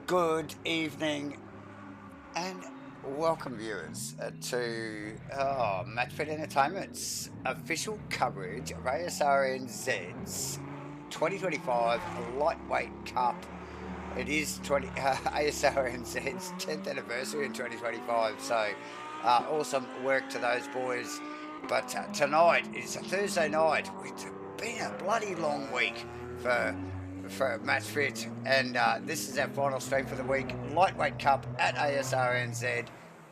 Good evening and welcome, viewers, to MatchFit Entertainment's official coverage of ASRNZ's 2025 Lightweight Cup. It is ASRNZ's 10th anniversary in 2025, so awesome work to those boys. But tonight is a Thursday night. It's been a bloody long week for MatchFit, and this is our final stream for the week. Lightweight Cup at ASRNZ.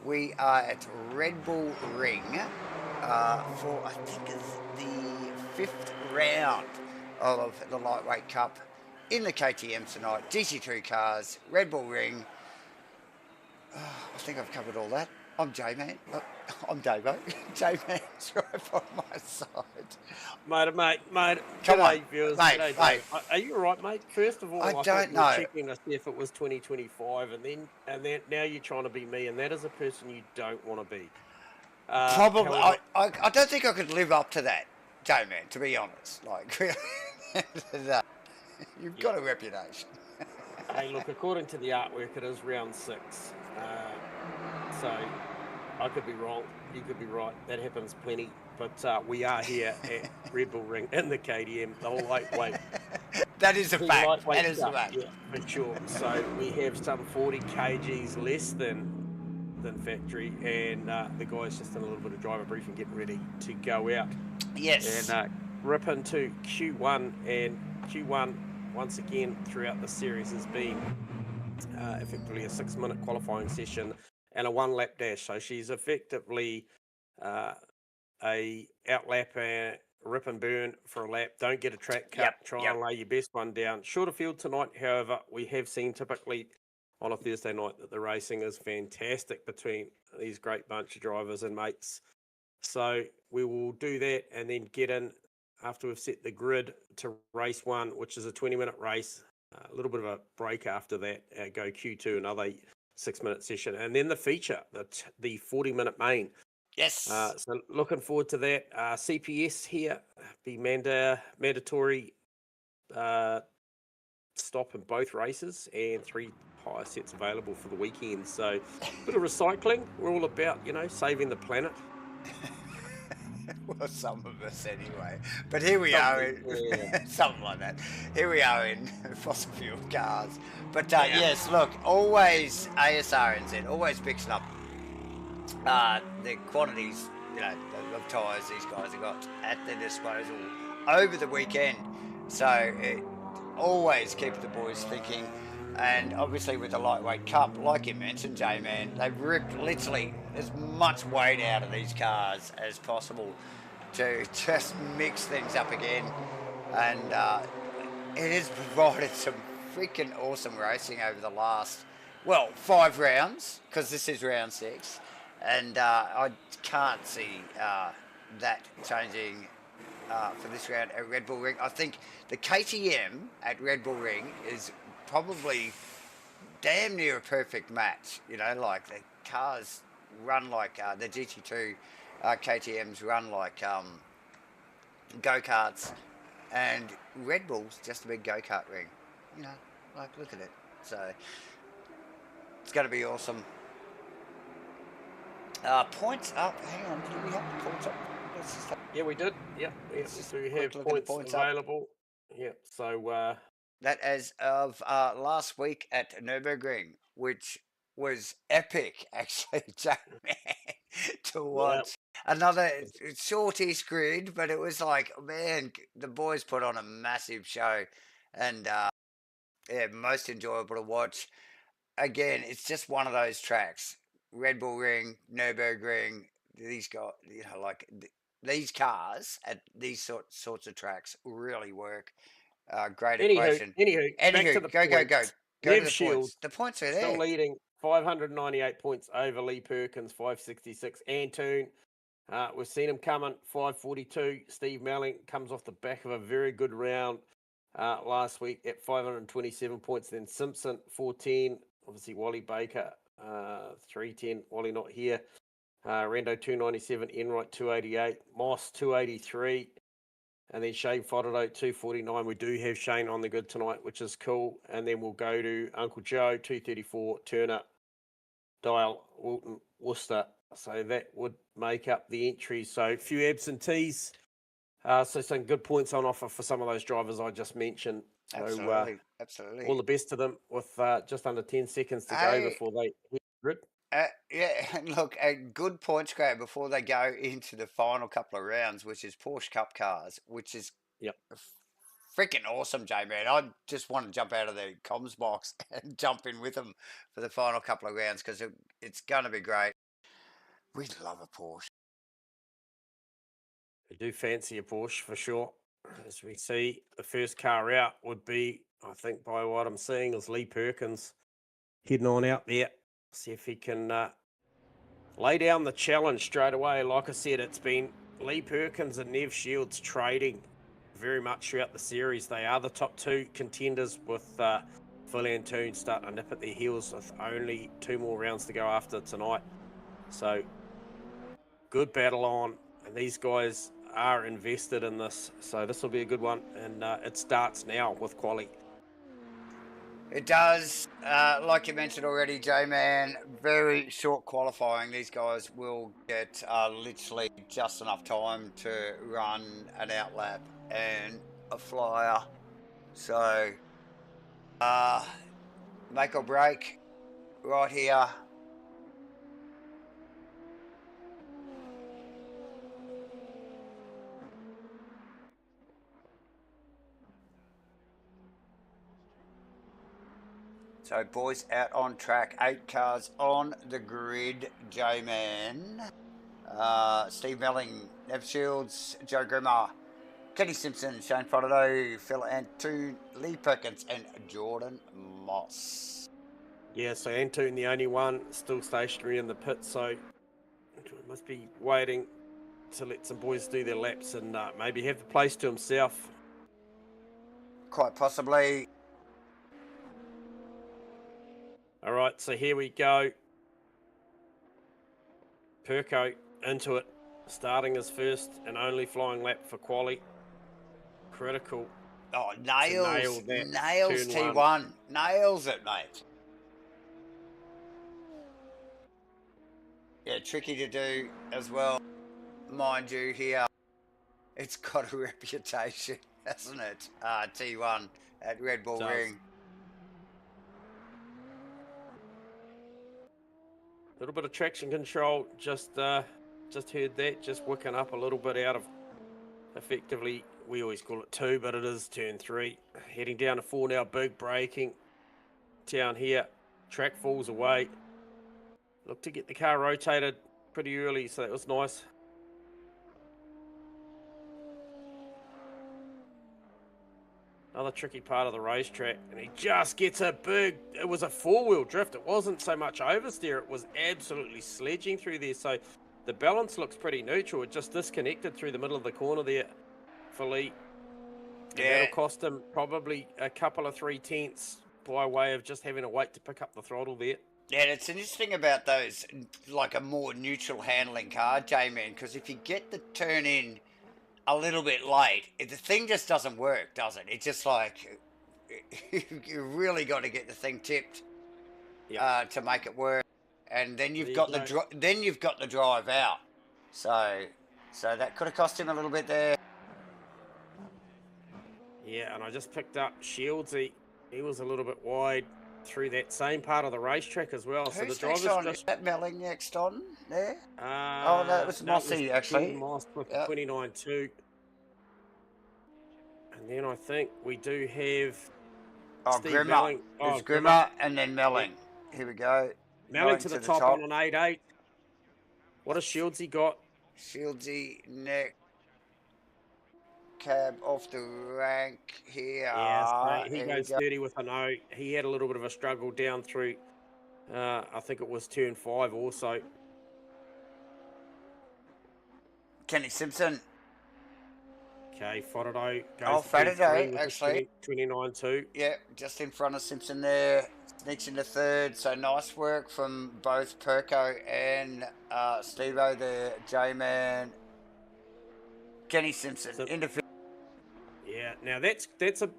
We are at Red Bull Ring for I think it's the fifth round of the Lightweight Cup in the KTM tonight. GT2 cars, Red Bull Ring. I think I've covered all that. I'm J-Man. I'm Davo. J-Man's right by my side. Mate. Come on, G'day, viewers. mate, G'day, mate. Dave. Are you all right, mate? First of all, I thought don't you were know. checking to see if it was 2025, and then now you're trying to be me, and that is a person you don't want to be. Probably. However, I don't think I could live up to that, J-Man, to be honest. Like, really, you've got a reputation. hey, look, according to the artwork, it is round 6. So I could be wrong. You could be right. That happens plenty. But we are here at Red Bull Ring in the KTM, the whole lightweight. That is a The fact. lightweight That is a stuff, fact. yeah, for sure. So we have some 40 kgs less than factory, and the guys just in a little bit of driver briefing, getting ready to go out. Yes. And rip into Q1, and Q1 once again throughout the series has been effectively a 6-minute qualifying session and a 1-lap dash. So she's effectively a outlap and rip and burn for a lap. Don't get a track cut. Try and lay your best one down. Shorter field tonight, however, we have seen typically on a Thursday night that the racing is fantastic between these great bunch of drivers and mates. So we will do that and then get in after we've set the grid to race 1, which is a 20-minute race. A little bit of a break after that. Go Q2, another 6-minute session, and then the feature, the 40-minute main. Yes. So looking forward to that. CPS here be mandatory stop in both races, and 3 hire sets available for the weekend. So a bit of recycling. We're all about, saving the planet. Well, some of us anyway. But here we are in something like that. Here we are in fossil fuel cars. But yes, look, always ASRNZ, always mixing up the quantities, of tyres these guys have got at their disposal over the weekend. So it always keeps the boys thinking. And obviously with the Lightweight Cup, like you mentioned, J-Man, they've ripped literally as much weight out of these cars as possible to just mix things up again. And it has provided some freaking awesome racing over the last, 5 rounds, because this is round 6. And I can't see that changing for this round at Red Bull Ring. I think the KTM at Red Bull Ring is probably damn near a perfect match. Like the cars run like the GT2 KTMs run like go-karts, and Red Bull's just a big go-kart ring. Like look at it. So it's going to be awesome. Points up. Hang on, do we have the points up? Yeah, we did. Yeah. So we have points available. Up. Yeah. So that as of last week at Nürburgring, which was epic, actually, man, to watch. Another shortish grid, but it was like, man, the boys put on a massive show, and most enjoyable to watch. Again, it's just one of those tracks. Red Bull Ring, Nürburgring, these guys, these cars at these sorts of tracks really work. Great equation. Anywho, back to the go. Go to the Shield, points. The points are there. Still leading, 598 points over Lee Perkins, 566. Antoon, we've seen him coming, 542. Steve Melling comes off the back of a very good round last week at 527 points. Then Simpson, 410. Obviously, Wally Baker, 310. Wally not here. Rendo, 297. Enright, 288. Moss, 283. And then Shane Fodderdo, 249. We do have Shane on the grid tonight, which is cool. And then we'll go to Uncle Joe, 234, Turner, Dial, Wilton, Worcester. So that would make up the entries. So a few absentees. So some good points on offer for some of those drivers I just mentioned. So, absolutely, absolutely. All the best to them with just under 10 seconds to go before they hit the grid. Yeah, and look, a good points grab before they go into the final couple of rounds, which is Porsche Cup cars, which is freaking awesome, J-Man. I just want to jump out of the comms box and jump in with them for the final couple of rounds because it's going to be great. We love a Porsche. I do fancy a Porsche for sure. As we see, the first car out would be, I think by what I'm seeing, is Lee Perkins heading on out there. See if he can lay down the challenge straight away. Like I said, it's been Lee Perkins and Nev Shields trading very much throughout the series. They are the top two contenders with Phil Antoon starting to nip at their heels with only 2 more rounds to go after tonight. So good battle on, and these guys are invested in this. So this will be a good one, and it starts now with quali. It does. Like you mentioned already, J-Man, very short qualifying. These guys will get literally just enough time to run an outlap and a flyer. So, make or break right here. So, boys out on track. 8 cars on the grid, J-Man. Steve Melling, Nev Shields, Joe Grimmer, Kenny Simpson, Shane Fodderdo, Phil Antoon, Lee Perkins, and Jordan Moss. Yeah, so Antoon, the only one still stationary in the pit, so must be waiting to let some boys do their laps and maybe have the place to himself. Quite possibly. All right, so here we go. Perko into it, starting his first and only flying lap for quali. Critical. Oh, nails T1. One. Nails it, mate. Yeah, tricky to do as well, mind you, here. It's got a reputation, hasn't it? T1 at Red Bull Ring. A little bit of traction control, just heard that, just wicking up a little bit out of, effectively, we always call it 2, but it is turn 3. Heading down to 4 now, big braking down here. Track falls away. Look to get the car rotated pretty early, so that was nice. Another tricky part of the racetrack, and he just gets a big, it was a 4-wheel drift. It wasn't so much oversteer, it was absolutely sledging through there. So the balance looks pretty neutral. It just disconnected through the middle of the corner there for Lee. And that'll cost him probably a couple of 3/10 by way of just having to wait to pick up the throttle there. Yeah, and it's interesting about those, like a more neutral handling car, J-Man, because if you get the turn in a little bit late, the thing just doesn't work, does it? It's just like you really got to get the thing tipped to make it work, and then you've got the drive out. So that could have cost him a little bit there. Yeah, and I just picked up Shields. He was a little bit wide through that same part of the racetrack as well. Who's so the drivers next on? just... Is that Melling next on there? Oh, no, it was Mossy, actually. Moss with 29.2. And then I think we do have Steve Grimmer. Melling. It's Grimmer and then Melling. Yeah. Here we go. Melling to the top on an 8.8. What has Shieldsy got? Shieldsy neck. Cab off the rank here. Yeah, he goes 30 with a no. He had a little bit of a struggle down through, I think it was turn 5 also. Kenny Simpson. Okay, Fodderdo goes Fodderdo, actually. 29.2. Yeah, just in front of Simpson there. Sneaks into third. So nice work from both Perko and Steve-O, the J-Man. Kenny Simpson into fifth. Yeah, now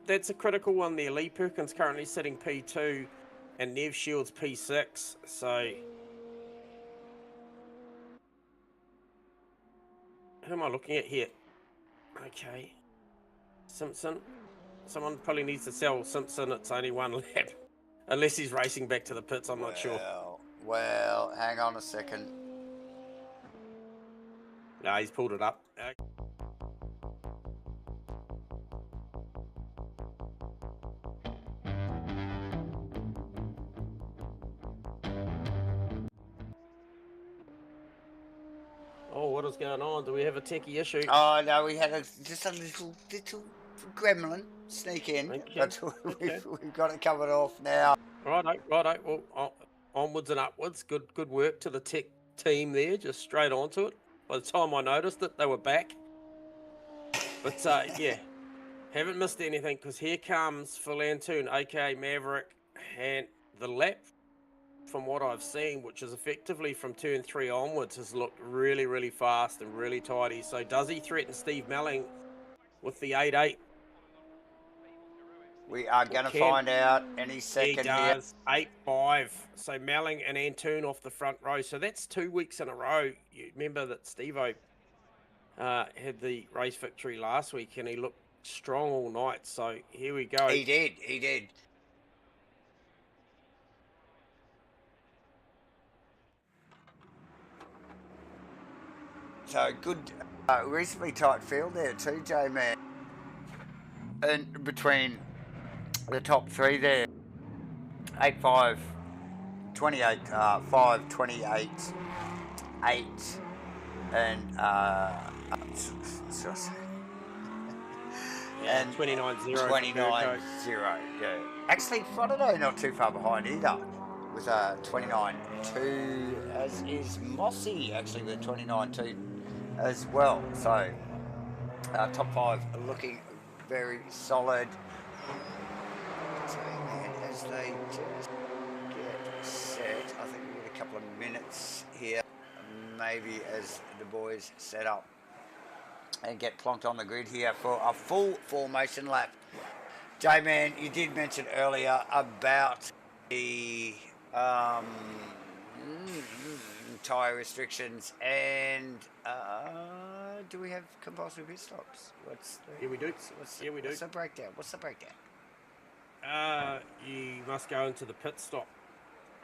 that's a critical one there. Lee Perkins currently sitting P2 and Nev Shields P6. So who am I looking at here? Okay. Simpson. Someone probably needs to sell Simpson. It's only one lap. Unless he's racing back to the pits, I'm not sure. Well, hang on a second. No, he's pulled it up. Oh, what is going on? Do we have a techie issue? Oh no, we had just a little gremlin sneak in, Okay, but okay. we've got it covered off now. Righto. Well, onwards and upwards. Good work to the tech team there. Just straight onto it. By the time I noticed it, they were back. But yeah, haven't missed anything because here comes Phil Antoon, aka Maverick, and the lap, from what I've seen, which is effectively from turn 3 onwards, has looked really, really fast and really tidy. So does he threaten Steve Melling with the 8.8? We are going to find out any second here. He does. 8.5. So Melling and Antoon off the front row. So that's 2 weeks in a row. You remember that Steve-O had the race victory last week and he looked strong all night. So here we go. He did. So good, reasonably tight field there too, J-Man. And between the top 3 there, 8.5, 28, 5, 28, 8, and and 29.0. 29.0. Yeah. Actually, Frodo not too far behind either, with 29.2, as is Mossy actually with 29.2 as well. So top 5 looking very solid. As they just get set, I think we get a couple of minutes here, maybe as the boys set up and get plonked on the grid here for a full formation lap. J-Man, you did mention earlier about the tyre restrictions, and do we have compulsory pit stops? Here we do. What's the breakdown? You must go into the pit stop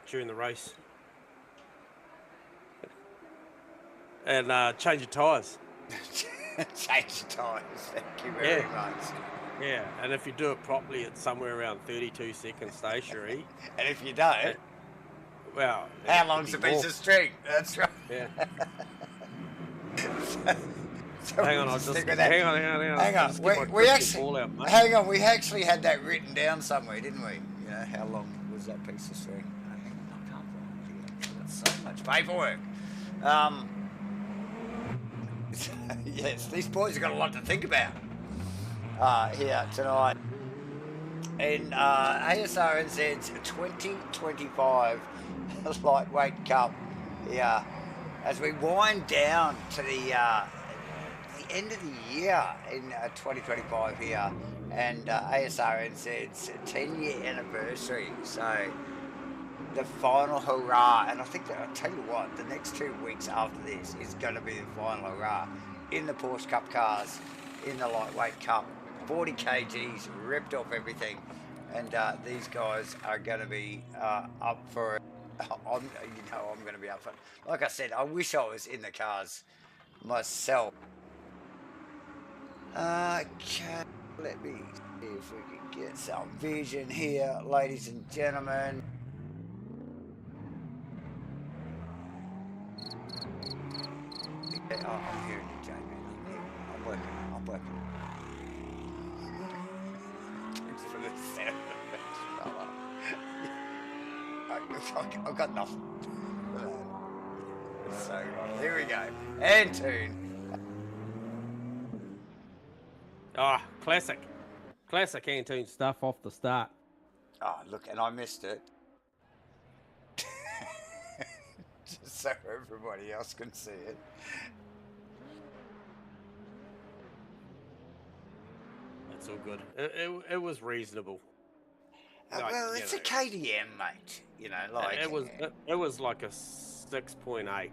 during the race and change your tyres. Change your tyres. Thank you very much. Yeah, and if you do it properly, it's somewhere around 32 seconds stationary. And if you don't, well, how long's a piece of string? That's right. Yeah. So hang on, hang on. Hang on, we actually had that written down somewhere, didn't we? You know, how long was that piece of string? I can't believe it. So much paperwork. Yes, these boys have got a lot to think about here tonight. In Asrnz's 2025 Lightweight Cup here, as we wind down to the end of the year in 2025 here, and Asrnz's 10-year anniversary. So the final hurrah, and I think that I'll tell you what, the next 2 weeks after this is going to be the final hurrah in the Porsche Cup cars, in the Lightweight Cup. 40 kgs, ripped off everything, and these guys are going to be up for it. I'm going to be up for it. Like I said, I wish I was in the cars myself. Okay, let me see if we can get some vision here, ladies and gentlemen. Yeah, I'm hearing you, Jamie. I'm working. Thanks for the sound effects, fella. I've got nothing. So, here we go. Antoon. Classic Antoon stuff off the start. Oh, look, and I missed it. Just so everybody else can see it. it's all good. It was reasonable. Well, it's a KTM, mate. You know, like it was like a 6.8.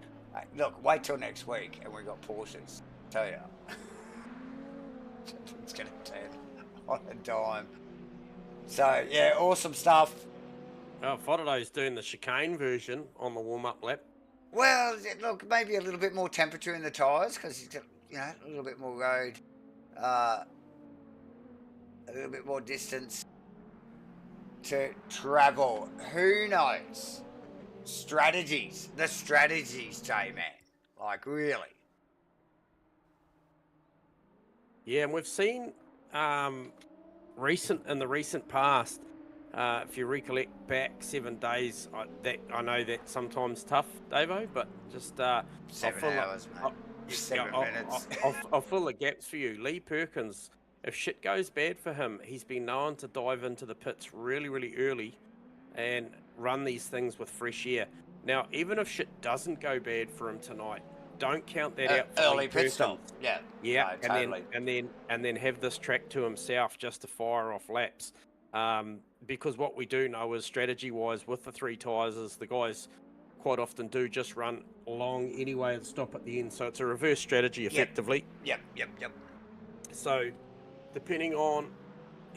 Look, wait till next week, and we got Porsches. I tell you, it's going to turn on a dime. So yeah, awesome stuff. Fotodo's doing the chicane version on the warm-up lap. Well, look, maybe a little bit more temperature in the tyres because he's got, a little bit more road, a little bit more distance to travel. Who knows? Strategies. The strategies, J-Man. Like, really. Yeah, and we've seen in the recent past, if you recollect back 7 days, I know that's sometimes tough, Davo, but just 7 hours, mate. 7 minutes. I'll fill the gaps for you. Lee Perkins, if shit goes bad for him, he's been known to dive into the pits really, really early and run these things with fresh air. Now, even if shit doesn't go bad for him tonight, don't count that out for early Lee pit stop. Yeah, no, totally. and then have this track to himself just to fire off laps. Because what we do know is strategy-wise with the 3 tyres is the guys quite often do just run long anyway and stop at the end. So it's a reverse strategy effectively. Yep. So depending on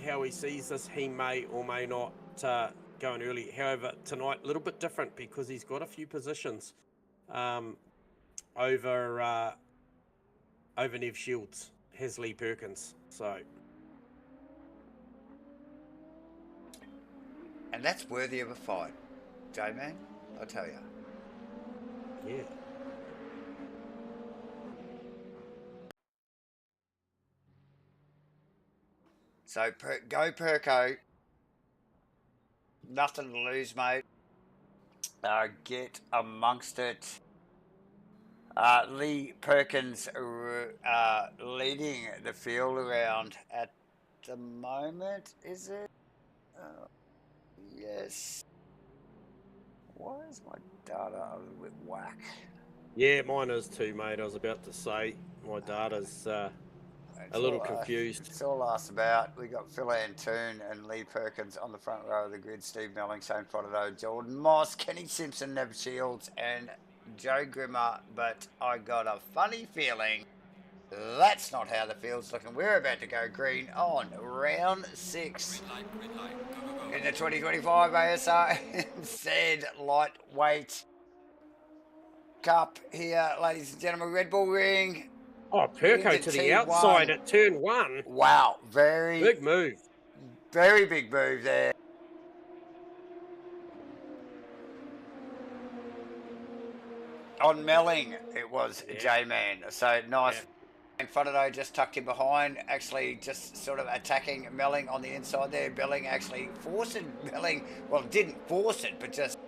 how he sees this, he may or may not go in early. However, tonight a little bit different because he's got a few positions over Nev Shields, has Lee Perkins. So. And that's worthy of a fight, J-Man, I'll tell you. Yeah. So, go Perko. Nothing to lose, mate. Get amongst it. Lee Perkins leading the field around at the moment, is it? Yes. Why is my data a little bit whack? Yeah, mine is too, mate. I was about to say my data's a little confused. It's all asked about. We got Phil Antoon and Lee Perkins on the front row of the grid. Steve Melling, Shane Frodo, Jordan Moss, Kenny Simpson, Nev Shields, and Joe Grimmer. But I got a funny feeling that's not how the field's looking. We're about to go green on round 6 in the 2025 Asrnz Lightweight Cup here, ladies and gentlemen. Red Bull Ring. Oh, Perko to the outside at turn 1. Wow, very big move. Very big move there. On Melling, it was J-Man. So nice. Yeah. And Frodo just tucked him behind, actually just sort of attacking Melling on the inside there. Melling actually forced Melling, well, didn't force it, but just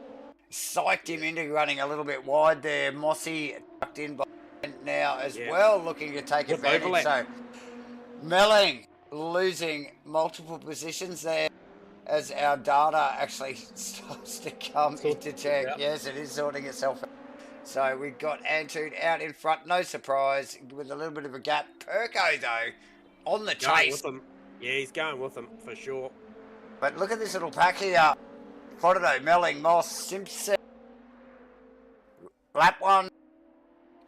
psyched him into running a little bit wide there. Mossy tucked in behind now as well, looking to take advantage. So Melling losing multiple positions there as our data actually starts to come into check. Yes, it is sorting itself out. So we've got Antoon out in front, no surprise, with a little bit of a gap. Perko, though, on the chase. With him. Yeah, he's going with him, for sure. But look at this little pack here. Frodo, Melling, Moss, Simpson. Lap 1.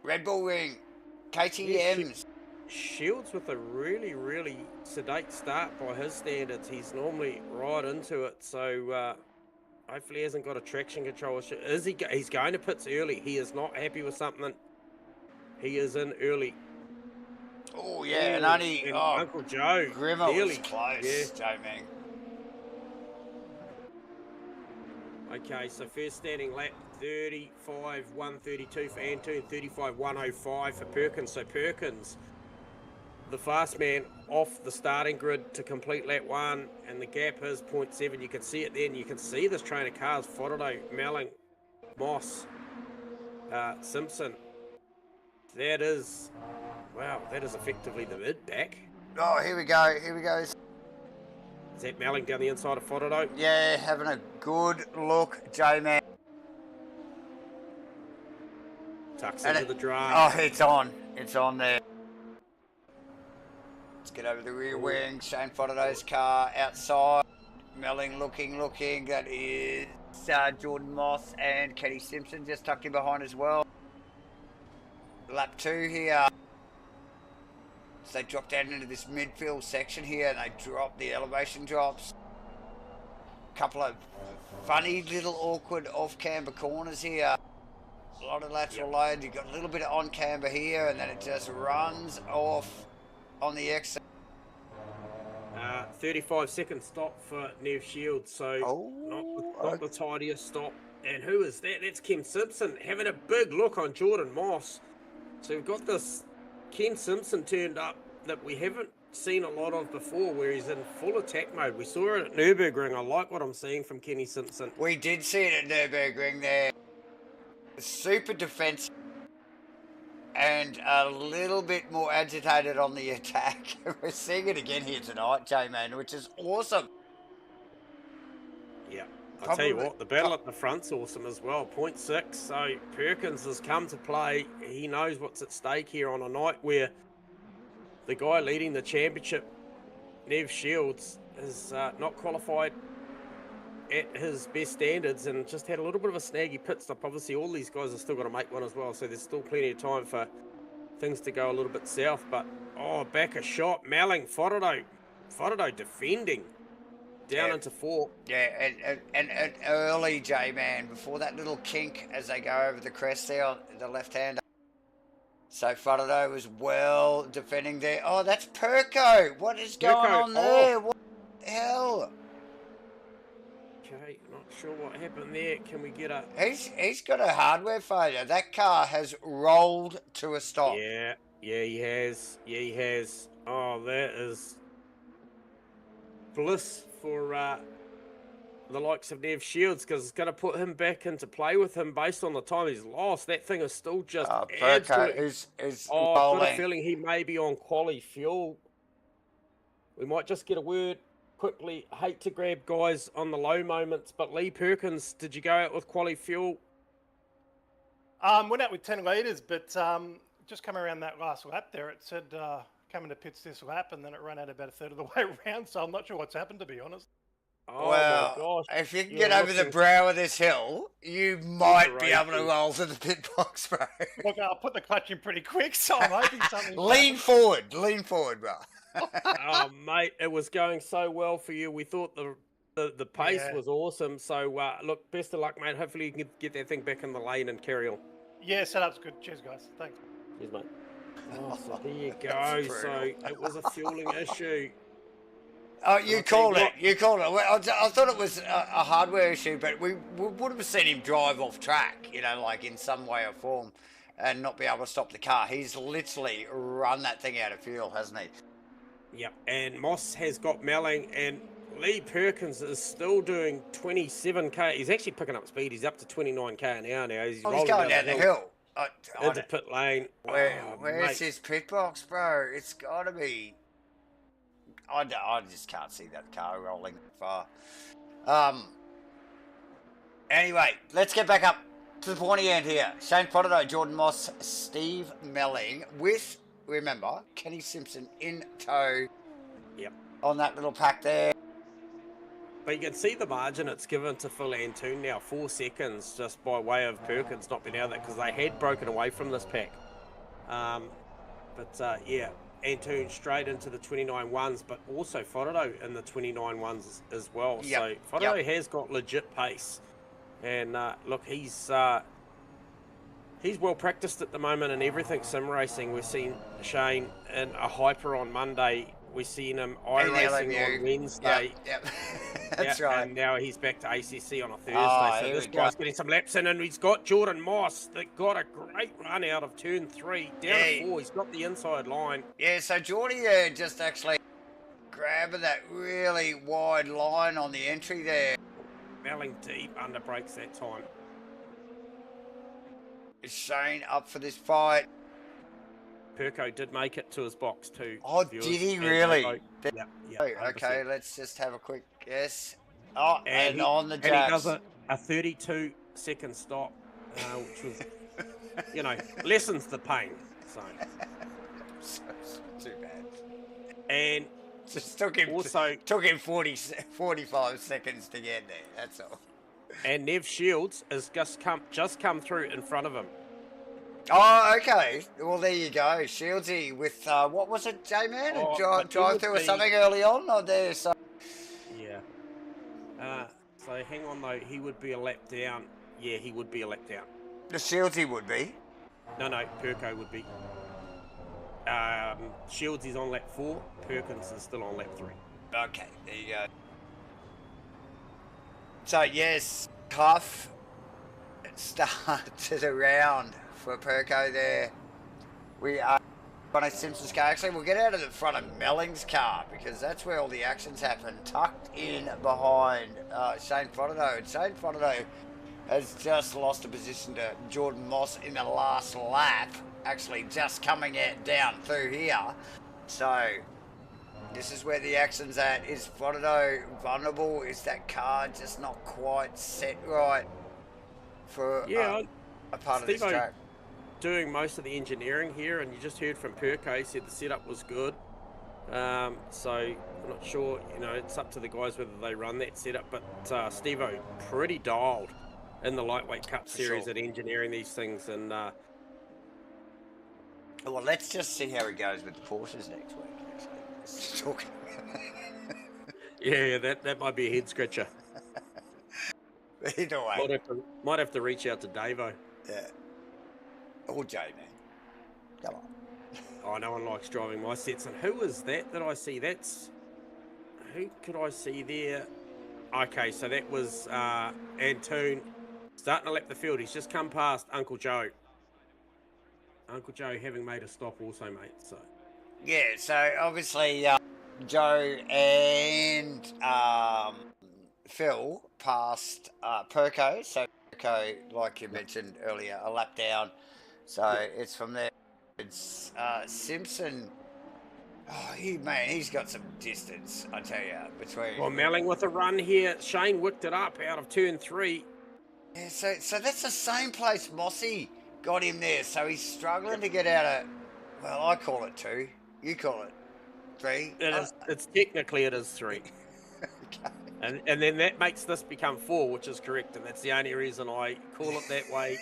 Red Bull Ring. KTMs. Shields with a really, really sedate start by his standards. He's normally right into it, so... hopefully he hasn't got a traction control issue. He's going to pits early. He is not happy with something. He is in early. Oh, yeah, and only... Uncle Joe. Grimmer was close, Joe Ming. Okay, so first standing lap, 35.132 for Antoon, 35.105 for Perkins. So Perkins, the fast man, off the starting grid to complete lap 1, and the gap is 0.7. You can see it there, and you can see this train of cars. Frodo, Melling, Moss, Simpson. That is, wow, that is effectively the mid back. Oh, here we go. Is that Melling down the inside of Frodo? Yeah, having a good look, J-Man. Tucks into the drive. Oh, it's on there. get over the rear wing. Shane Fodado's car outside. Melling looking. That is Jordan Moss and Kenny Simpson just tucked in behind as well. Lap 2 here. So they drop down into this midfield section here and they drop the elevation drops. Couple of funny little awkward off-camber corners here. A lot of lateral load. You've got a little bit of on-camber here and then it just runs off on the exit. 35-second stop for Nev Shields, so not the tidiest stop. And who is that? That's Ken Simpson having a big look on Jordan Moss. So we've got this Ken Simpson turned up that we haven't seen a lot of before, where he's in full attack mode. We saw it at Nürburgring. I like what I'm seeing from Kenny Simpson. We did see it at Nürburgring there. Super defensive and a little bit more agitated on the attack. We're seeing it again here tonight, J-Man, which is awesome. Yeah, I'll tell you what, the battle at the front's awesome as well. 0.6, so Perkins has come to play. He knows what's at stake here on a night where the guy leading the championship, Nev Shields, is not qualified at his best standards and just had a little bit of a snaggy pit stop. Obviously, all these guys have still got to make one as well, so there's still plenty of time for things to go a little bit south. But, back a shot. Malling, Fodado defending down into 4. Yeah, and early, J-Man, before that little kink as they go over the crest there on the left-hander. So Fodado was well defending there. Oh, that's Perko. What is going on there? What the hell? Okay, not sure what happened there. Can we get a... He's got a hardware failure. That car has rolled to a stop. Yeah, he has. Oh, that is bliss for the likes of Nev Shields, because it's going to put him back into play with him based on the time he's lost. That thing is still just Perko is I've got a feeling he may be on quali fuel. We might just get a word quickly. Hate to grab guys on the low moments, but Lee Perkins, did you go out with quali fuel? Went out with 10 litres, but just come around that last lap there, it said come into pits this lap, and then it ran out about a third of the way around, so I'm not sure what's happened, to be honest. Oh, well, my gosh. if you can get over the brow of this hill, you might be able to roll to the pit box, bro. Look, I'll put the clutch in pretty quick, so I'm hoping something... lean forward, bro. Oh, mate, it was going so well for you. We thought the pace was awesome. So, look, best of luck, mate. Hopefully you can get that thing back in the lane and carry on. Yeah, setup's good. Cheers, guys. Thanks. Cheers, mate. Oh, so there you go. So it was a fueling issue. Oh, you called it. Well, I thought it was a hardware issue, but we would have seen him drive off track, like in some way or form, and not be able to stop the car. He's literally run that thing out of fuel, hasn't he? Yep, and Moss has got Melling, and Lee Perkins is still doing 27k. He's actually picking up speed. He's up to 29k an hour now. He's going down the hill. Into pit lane. Where's his pit box, bro? It's got to be... I just can't see that car rolling far. Anyway, let's get back up to the pointy end here. Shane Fodado, Jordan Moss, Steve Melling with, remember, Kenny Simpson in tow. Yep. On that little pack there. But you can see the margin it's given to Phil Antoon now, 4 seconds, just by way of Perkins not being out there, because they had broken away from this pack. Yeah, Antoon straight into the 29 ones, but also Fodado in the 29 ones as well. Yep. So Fodado has got legit pace. And look, he's well practiced at the moment in everything sim racing. We've seen Shane in a hyper on Monday. We've seen him iRacing on Wednesday. Yep. That's right. And now he's back to ACC on a Thursday. So this guy's getting some laps in, and he's got Jordan Moss that got a great run out of turn 3. Down to 4, he's got the inside line. Yeah, so Geordie just actually grabbing that really wide line on the entry there. Melling deep, under brakes that time. Is Shane up for this fight? Perko did make it to his box too. Oh, did he really? Yeah. Okay, let's just have a quick guess. Oh, and on the jacks. And he does a 32-second stop, which was, lessens the pain. So too bad. And just took him 45 seconds to get there. That's all. And Nev Shields has just come through in front of him. Oh, okay. Well, there you go. Shieldsy with what was it, J-Man? A drive through or something early on, or there? So yeah. So hang on though. He would be a lap down. Yeah, he would be a lap down. The Shieldsy would be. No, Perko would be. Shields is on lap 4. Perkins is still on lap 3. Okay, there you go. So yes, Clough started around for Perko there. We are on a Simpsons car. Actually, we'll get out of the front of Melling's car because that's where all the actions happen. Tucked in behind Shane Frodeau. And Shane Frodeau has just lost a position to Jordan Moss in the last lap. Actually, just coming down through here. So this is where the action's at. Is Frodeau vulnerable? Is that car just not quite set right for a part of this track? Doing most of the engineering here, and you just heard from Perko. He said the setup was good. So I'm not sure, it's up to the guys whether they run that setup, but Steve-O pretty dialed in the lightweight cup series at engineering these things. And well, let's just see how he goes with the Porsches next week. Actually, yeah, that might be a head scratcher. Either way, might have to reach out to Davo. Yeah. Or J-Man. Come on. Oh, no one likes driving my sets. And who is that I see? Who could I see there? Okay, so that was Antoon starting to lap the field. He's just come past Uncle Joe. Uncle Joe having made a stop also, mate. So. Yeah, so obviously Joe and Phil passed Perko. So Perko, like you mentioned earlier, a lap down. So it's from there. It's Simpson. Oh, he's got some distance, I tell you, between. Well, Melling with a run here. Shane whipped it up out of turn 3. Yeah, so that's the same place Mossy got him there. So he's struggling to get out of. Well, I call it 2. You call it 3. It's technically it is 3. Okay. And then that makes this become 4, which is correct, and that's the only reason I call it that way.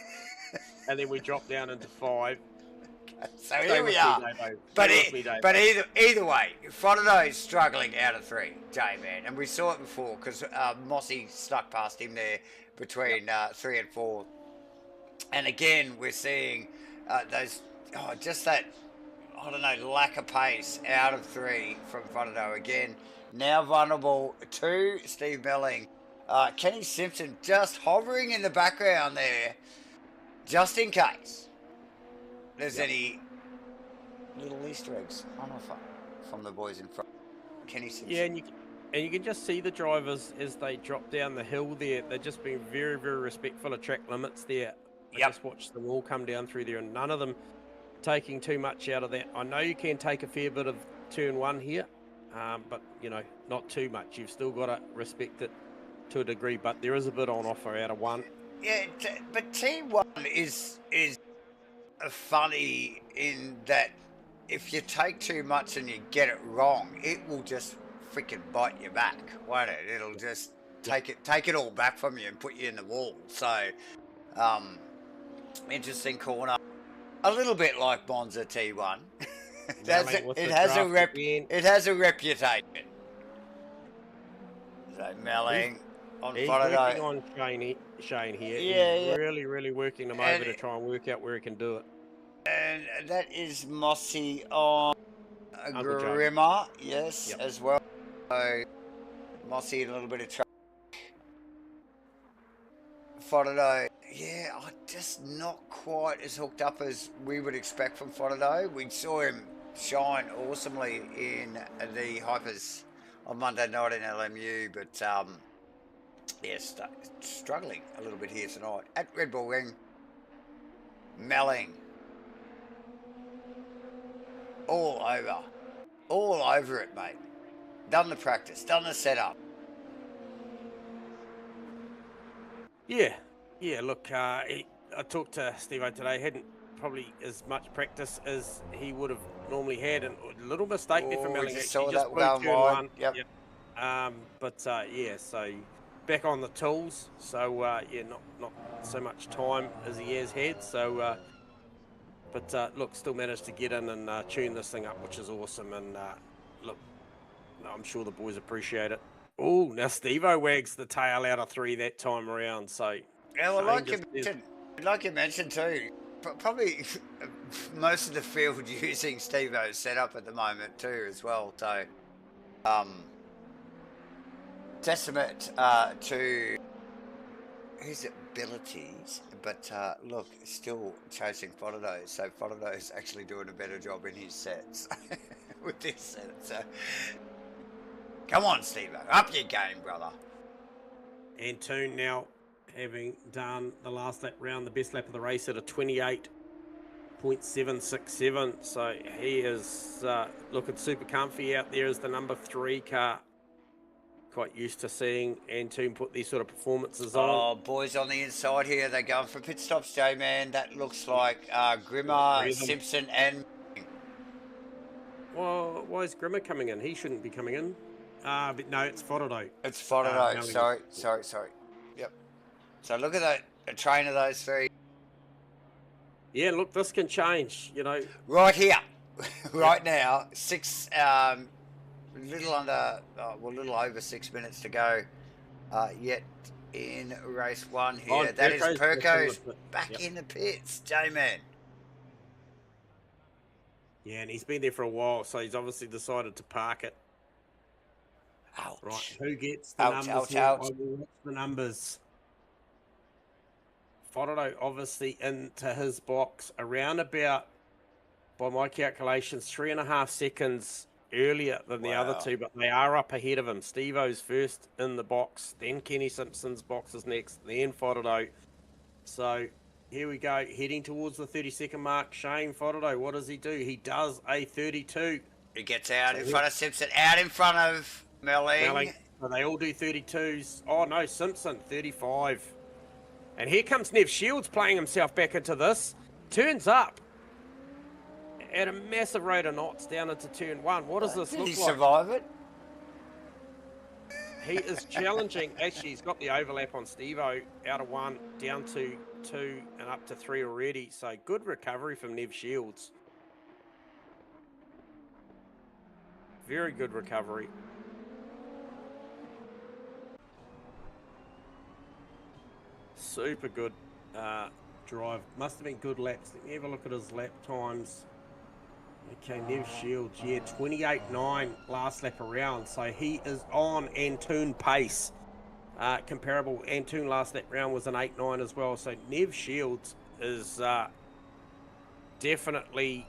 And then we drop down into 5. So here we are. But either way, Frodeau's struggling out of 3, J-Man, and we saw it before because Mossy snuck past him there between 3 and 4. And again, we're seeing just that, I don't know, lack of pace out of 3 from Frodeau again. Now vulnerable to Steve Melling. Kenny Simpson just hovering in the background there, just in case there's any little Easter eggs on offer from the boys in front. Kenny Simpson. Yeah, and you can just see the drivers as they drop down the hill there. They're just being very, very respectful of track limits there. I just watched them all come down through there, and none of them taking too much out of that. I know you can take a fair bit of turn 1 here, but not too much. You've still got to respect it to a degree, but there is a bit on offer out of 1. Yeah, but T1 is funny in that if you take too much and you get it wrong, it will just freaking bite you back, won't it? It'll just take it all back from you and put you in the wall. So, interesting corner. A little bit like Monza T1. It has a reputation. So Melling on Frodeau. He's working on Shane here. Yeah, really, really working him over to try and work out where he can do it. And that is Mossy on Grimmer, as well. So Mossy in a little bit of trouble. Frodeau, just not quite as hooked up as we would expect from Frodeau. We saw him shine awesomely in the Hypers on Monday night in LMU, but struggling a little bit here tonight at Red Bull Ring. Melling all over it, mate. Done the practice, done the setup. Yeah. Look, I talked to Steve-O today. Hadn't probably as much practice as he would have normally had, and little mistake there for Oh, Melling. just Actually, saw just that blew going turn wide. one. Yep. Yeah, so back on the tools. So yeah, not so much time as he has had. So, but look, still managed to get in and tune this thing up, which is awesome. And look, I'm sure the boys appreciate it. Oh, now Steve-O wags the tail out of 3 that time around. So Yeah, well, Shane like you mentioned too, probably most of the field using Steve-O's setup at the moment too, as well. So, testament to his abilities, but look, still chasing Fodados. So Fodados actually doing a better job in his sets with this set. So, come on, Steve-O, up your game, brother. Antoon now having done the last lap round, the best lap of the race at a 28.767. So he is looking super comfy out there as the number 3 car. Quite used to seeing Antoon put these sort of performances on. Oh, boys on the inside here, they're going for pit stops, J-Man. That looks like Grimmer, Simpson, and... Well, why is Grimmer coming in? He shouldn't be coming in. But no, it's Fodados. It's Fodados. Sorry. Yep. So look at that, a train of those 3. Yeah, look, this can change, you know. Right here, right now, 6, little over 6 minutes to go yet in race 1 here. Oh, that is Perco's back yep. in the pits, J-Man. Yeah, and he's been there for a while, so he's obviously decided to park it. Ouch. Right, who gets the numbers? I will watch the numbers. Fodado obviously into his box around about, by my calculations, 3.5 seconds earlier than the other two, but they are up ahead of him. Steve-O's first in the box, then Kenny Simpson's box is next, then Fodado. So here we go, heading towards the 30-second mark. Shane Fodado, what does he do? He does a 32. He gets out in front of Simpson, out in front of Melling. So they all do 32s. Oh no, Simpson, 35. And here comes Nev Shields playing himself back into this. Turns up at a massive rate of knots down into turn 1. What does this look like? Did he survive it? He is challenging. Actually, he's got the overlap on Steve-O out of 1, down to 2, and up to 3 already. So good recovery from Nev Shields. Very good recovery. Super good drive. Must have been good laps. Let me have a look at his lap times. Okay, Nev Shields, yeah, 28.9 last lap around. So he is on Antoon pace. Comparable, Antoon last lap round was an 8.9 as well. So Nev Shields is definitely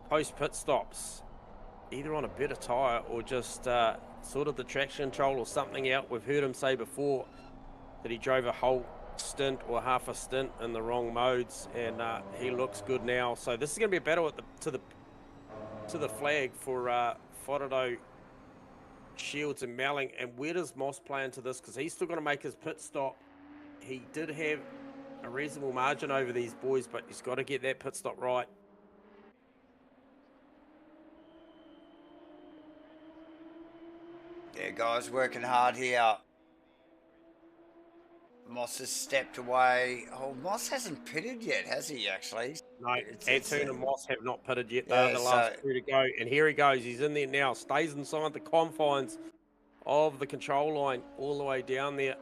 post pit stops, either on a better tyre or just sort of the traction control or something out. We've heard him say before that he drove a whole stint or half a stint in the wrong modes, and he looks good now. So this is going to be a battle at to the flag for Fodado, Shields and Melling. And where does Moss play into this? Because he's still going to make his pit stop. He did have a reasonable margin over these boys, but he's got to get that pit stop right. Yeah, guys, working hard here. Moss has stepped away. Oh, Moss hasn't pitted yet, has he, actually? No, Antoon and Moss have not pitted yet. They're the last 2 to go. And here he goes. He's in there now. Stays inside the confines of the control line all the way down there.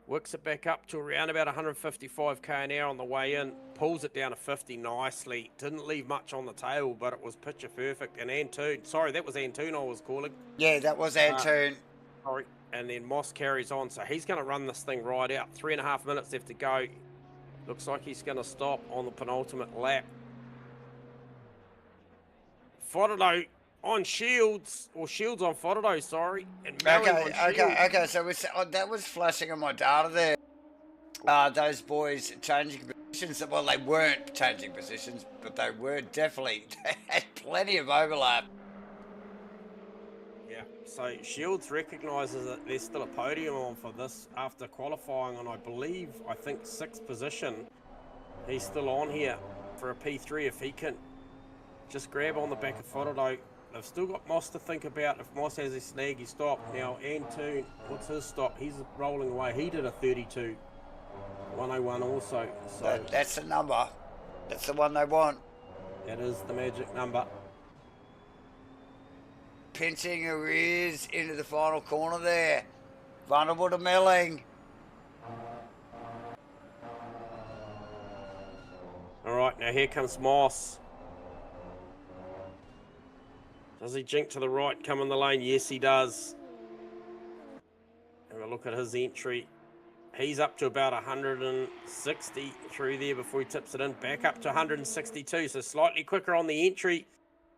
Wicks it back up to around about 155 k an hour on the way in. Pulls it down to 50 nicely. Didn't leave much on the tail, but it was picture perfect. And Antoon, sorry, that was Antoon I was calling. Yeah, that was Antoon. Sorry. And then Moss carries on. So he's going to run this thing right out. 3.5 minutes left to go. Looks like he's going to stop on the penultimate lap. Fodado on Shields, or Shields on Fodado, sorry. And Okay. So that was flashing on my data there. Those boys changing positions. Well, they weren't changing positions, but they were definitely. They had plenty of overlap. Yeah, so Shields recognises that there's still a podium on for this after qualifying on, I think 6th position. He's still on here for a P3 if he can just grab on the back of Whānau. They've still got Moss to think about. If Moss has a snag, he stop. Now, Antoon, what's his stop? He's rolling away. He did a 32. 101 also. So that's the number. That's the one they want. that is the magic number. Pinching her ears into the final corner there. Vulnerable to Melling. All right, now here comes Moss. Does he jink to the right, come in the lane? Yes, he does. Have a look at his entry. He's up to about 160 through there before he tips it in. Back up to 162, so slightly quicker on the entry.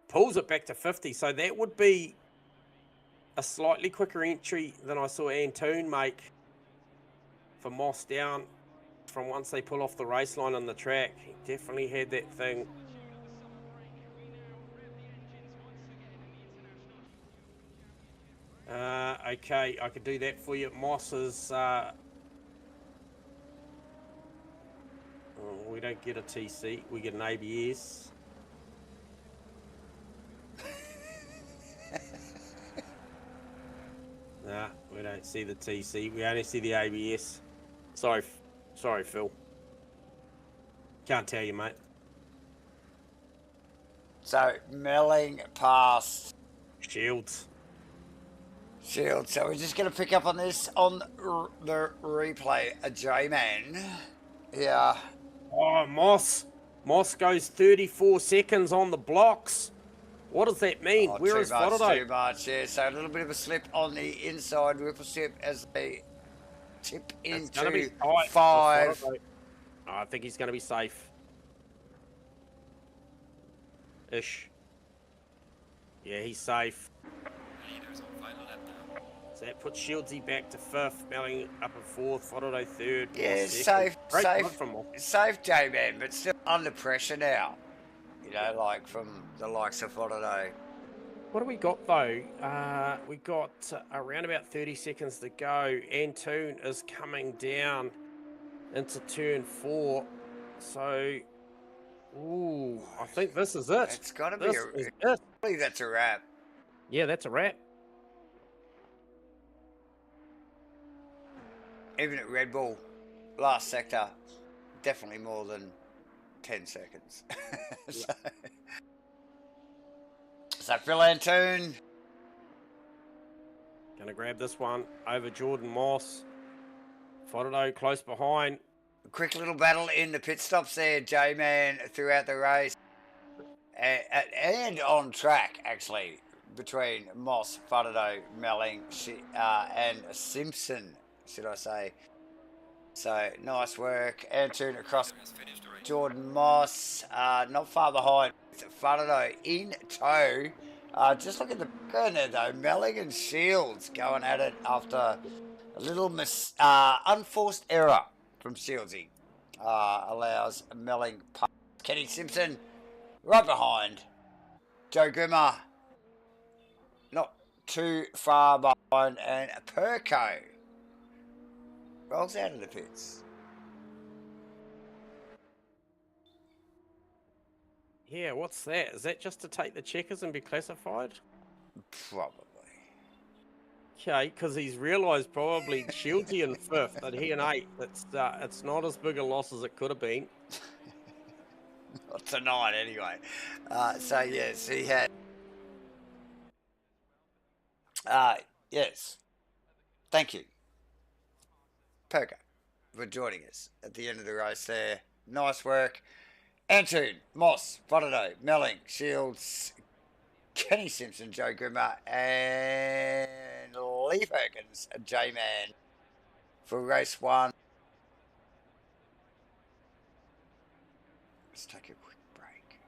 Pulls it back to 50, so that would be a slightly quicker entry than I saw Antoon make for Moss down from once they pull off the race line on the track. He definitely had that thing. Okay, I could do that for you. Moss is... we don't get a TC, we get an ABS. Nah, we don't see the TC. We only see the ABS. Sorry, Phil. Can't tell you, mate. So, Melling past Shields. So we're just going to pick up on this on the replay. A J-Man. Yeah. Oh, Moss. Moss goes 34 seconds on the blocks. What does that mean? Oh, Where is Whānau? Too much, yeah. So a little bit of a slip on the inside ripple strip as they tip into 5. Oh, I think he's going to be safe. Ish. Yeah, he's safe. So that puts Shieldsy back to 5th, Melling up in 4th, Whānau 3rd. Yeah, safe J-Man, but still under pressure now. You know, like from the likes of Whānau. What do we got though? We got around about 30 seconds to go. Antoon is coming down into turn 4. So, ooh, I think this is it. It's got to be it. I believe that's a wrap. Yeah, that's a wrap. Even at Red Bull, last sector, definitely more than 10 seconds. So Phil Antoon. Gonna grab this one over Jordan Moss. Whānau close behind. Quick little battle in the pit stops there, J-Man, throughout the race. And on track, actually, between Moss, Whānau, Melling, and Simpson, should I say. So, nice work. Antoon across Jordan Moss, not far behind. Whānau in tow. Just look at the corner though. Melling and Shields going at it after a little unforced error from Shieldsy. Allows Melling past Kenny Simpson right behind. Joe Grimmer not too far behind, and Perko rolls out of the pits. Yeah, what's that? Is that just to take the checkers and be classified? Probably. Okay, because he's realised probably Shieldsy in 5th and he in 8th. It's not as big a loss as it could have been. Not tonight, anyway. So, yes, he had... yes. Thank you, Perko, for joining us at the end of the race there. Nice work. Antoon, Moss, Whānau, Melling, Shields, Kenny Simpson, Joe Grimmer, and Lee Perkins, J-Man, for race 1. Let's take a quick break.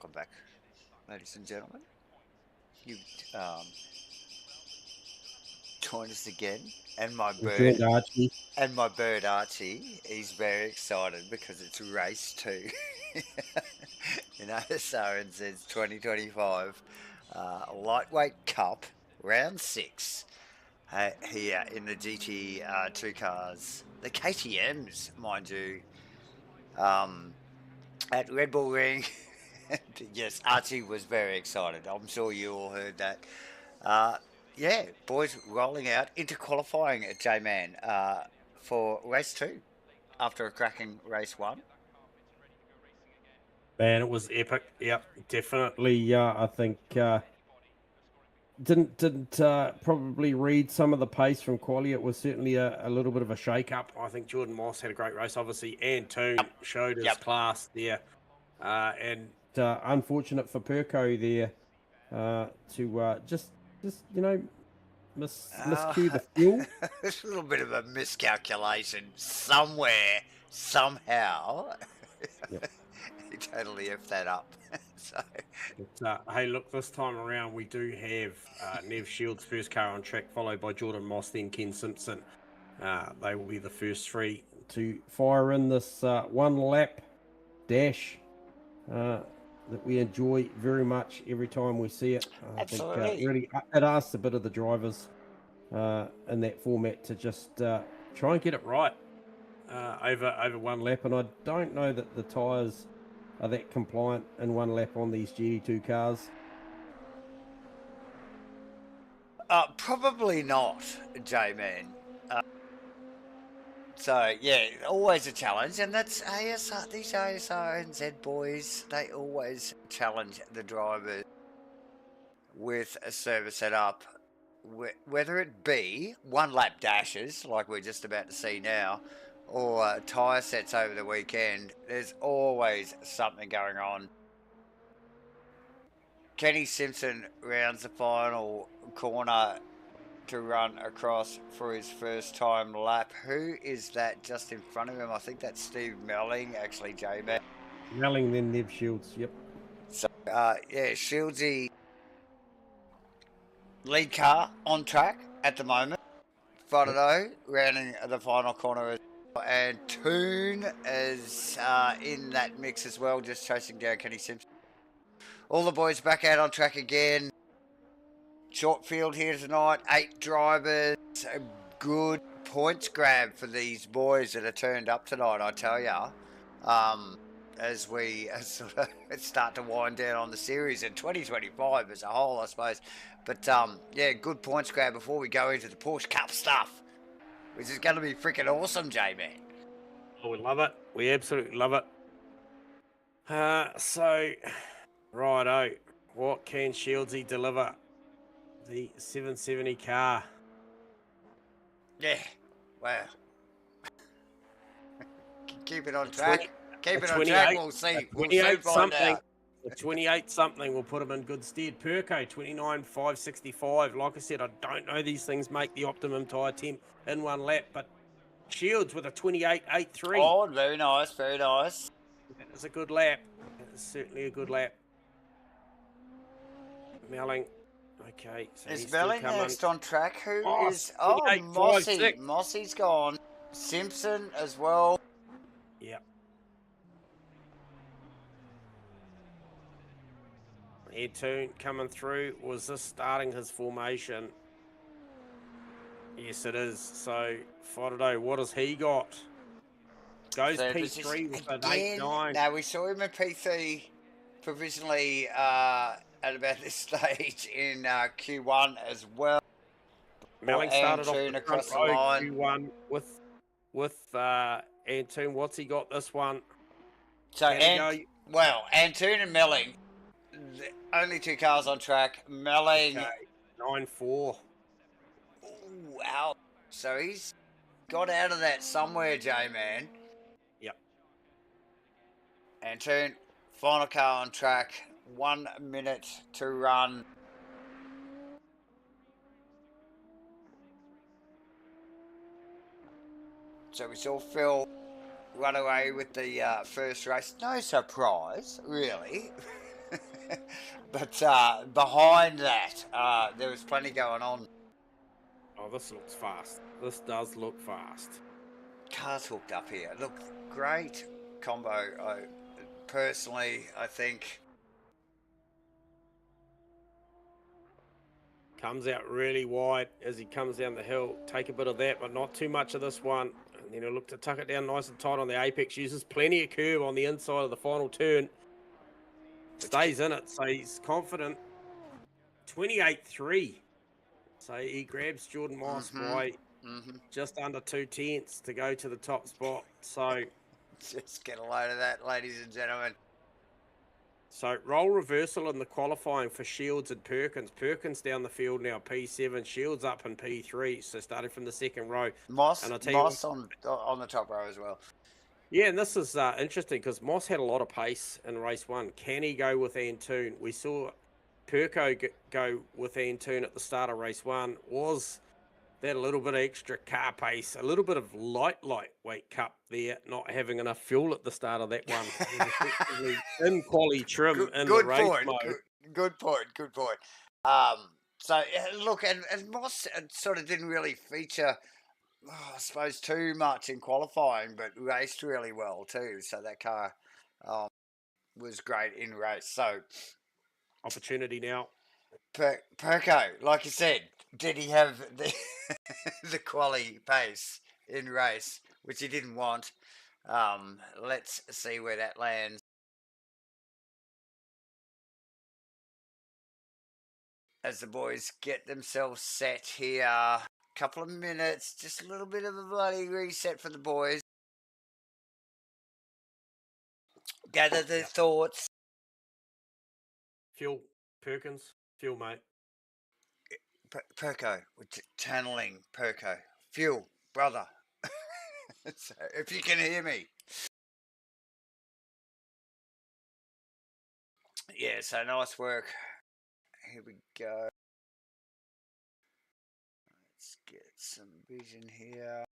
Welcome back, ladies and gentlemen. You join us again, and my bird, Archie. Archie, he's very excited because it's race 2 in Asrnz 2025 Lightweight Cup Round 6 here in the GT2 cars, the KTMs, mind you, at Red Bull Ring. Yes, Archie was very excited. I'm sure you all heard that. Yeah, boys rolling out into qualifying at J-Man for race 2 after a cracking race 1. Man, it was epic. Yep, definitely. I think didn't probably read some of the pace from quali. It was certainly a little bit of a shake-up. I think Jordan Moss had a great race. Obviously, Antoon showed his class there. And unfortunate for Perko there to just miscue the fuel. It's a little bit of a miscalculation somewhere, somehow. Yep. He totally effed that up. So. But, hey, look, this time around we do have Nev Shields' first car on track, followed by Jordan Moss, then Ken Simpson. They will be the first 3 to fire in this one-lap dash that we enjoy very much every time we see it. I Absolutely. think really it asks a bit of the drivers in that format to just try and get it right over one lap, and I don't know that the tyres are that compliant in one lap on these GT2 cars. Probably not, J-Man. So, yeah, always a challenge, and that's ASR, these Asrnz boys, they always challenge the drivers with a service setup, whether it be one-lap dashes, like we're just about to see now, or tyre sets over the weekend. There's always something going on. Kenny Simpson rounds the final corner to run across for his first time lap. Who is that just in front of him? I think that's Steve Melling, actually, J-Man. Melling, then Nev Shields, yep. So, yeah, Shieldsy lead car on track at the moment. Friday, rounding the final corner, and Toon is in that mix as well, just chasing down Kenny Simpson. All the boys back out on track again. Short field here tonight, 8 drivers. A good points grab for these boys that are turned up tonight, I tell ya. As we sort of start to wind down on the series in 2025 as a whole, I suppose. But yeah, good points grab before we go into the Porsche Cup stuff, which is going to be freaking awesome, J-Man. Oh, we love it. We absolutely love it. So, righto, what can Shieldsy deliver? The 770 car. Yeah, wow. Keep it on track. Keep it on track, we'll see. We'll soon find out. 28 something will put him in good stead. Perko 29,565. Like I said, I don't know these things make the optimum tyre temp in one lap, but Shields with a 28.83. Oh, very nice, very nice. That is a good lap. That is certainly a good lap. Melling. Okay, so is Melling next on track? Who is? Oh, Mossy's gone. Simpson as well. Yep. Antoon coming through. Was this starting his formation? Yes, it is. So, Friday, what has he got? Goes so P3 with an 8.9. Now, we saw him in P3 provisionally at about this stage in Q1 as well. Melling started off across the line. Q1 with Antoon. What's he got this one? So, Antoon and Melling, the only 2 cars on track. Melling. Okay. 9.4. Wow. So he's got out of that somewhere, J-Man. Yep. Antoon, final car on track. 1 minute to run. So we saw Phil run away with the first race. No surprise, really. But behind that, there was plenty going on. Oh, this looks fast. This does look fast. Cars hooked up here. Look, great combo. Personally, I think. Comes out really wide as he comes down the hill. Take a bit of that, but not too much of this one. And then he'll look to tuck it down nice and tight on the apex. Uses plenty of curve on the inside of the final turn. Stays in it, so he's confident. 28.3. So he grabs Jordan Moss by just under 2/10 to go to the top spot. So just get a load of that, ladies and gentlemen. So role reversal in the qualifying for Shields and Perkins. Perkins down the field now, P7. Shields up in P3. So starting from the second row. Moss on the top row as well. Yeah, and this is interesting because Moss had a lot of pace in race one. Can he go with Antoon? We saw Perko go with Antoon at the start of race one. Was that a little bit of extra car pace, a little bit of lightweight cup there, not having enough fuel at the start of that one. In quali trim in the race mode. Good point. So look, and Moss sort of didn't really feature, I suppose, too much in qualifying, but raced really well too. So that car was great in race. So opportunity now. Perko, like you said, did he have the the quali pace in race, which he didn't want? Let's see where that lands. As the boys get themselves set here, couple of minutes, just a little bit of a bloody reset for the boys. Gather their thoughts. Fuel, Perkins. Fuel, mate. Perko, we're channeling Perko. Fuel, brother. So, if you can hear me. Yeah, so nice work. Here we go. Let's get some vision here.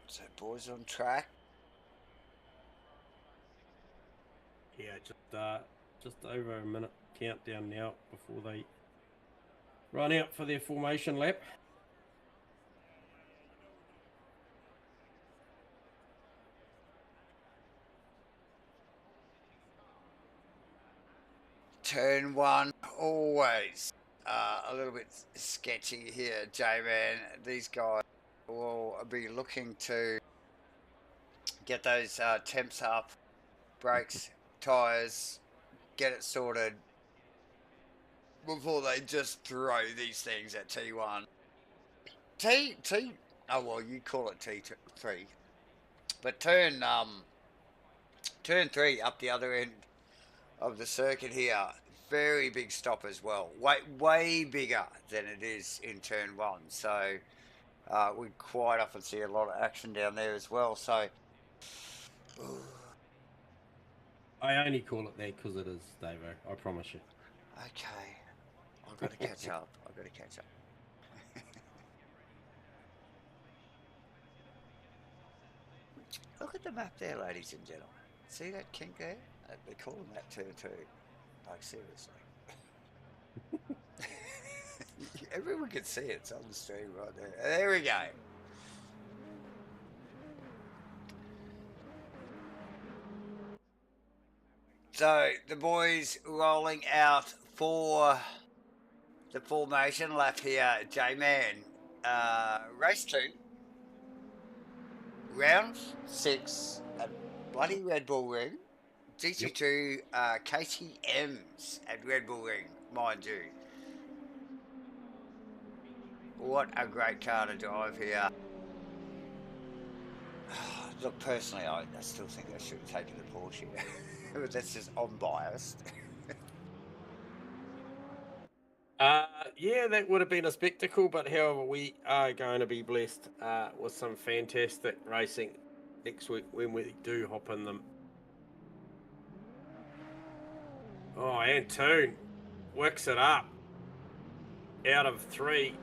So boys on track. Yeah, just over a minute countdown now before they run out for their formation lap. Turn one, always a little bit sketchy here, J-Man. These guys will be looking to get those temps up, brakes, tyres, get it sorted before they just throw these things at T1. Oh well, you call it T3, but turn 3 up the other end of the circuit here, very big stop as well, way bigger than it is in turn 1. So we quite often see a lot of action down there as well. So I only call it that because it is, Davo. I promise you. Okay, I've got to catch up. Look at the map there, ladies and gentlemen. See that kink there? They call them that turn 2. Like, seriously. Everyone can see it. It's on the stream right there. There we go. So, the boys rolling out for the formation lap here, J-Man. Race 2. Round 6 at bloody Red Bull Ring. GT2 KTMs at Red Bull Ring, mind you. What a great car to drive here. Look, personally, I still think I should have taken the Porsche. But that's just unbiased. Yeah, that would have been a spectacle, but however, we are going to be blessed with some fantastic racing next week when we do hop in them. Oh, Antoon works it up out of 3.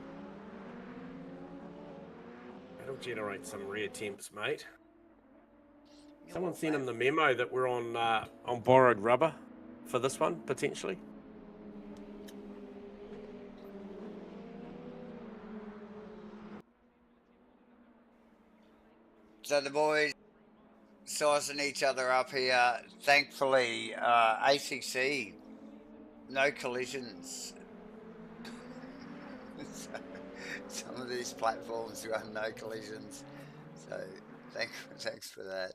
It'll generate some rear temps, mate. Someone sent him the memo that we're on borrowed rubber for this one, potentially. So the boys sizing each other up here. Thankfully, ACC, no collisions. So, some of these platforms run no collisions. So thanks for that.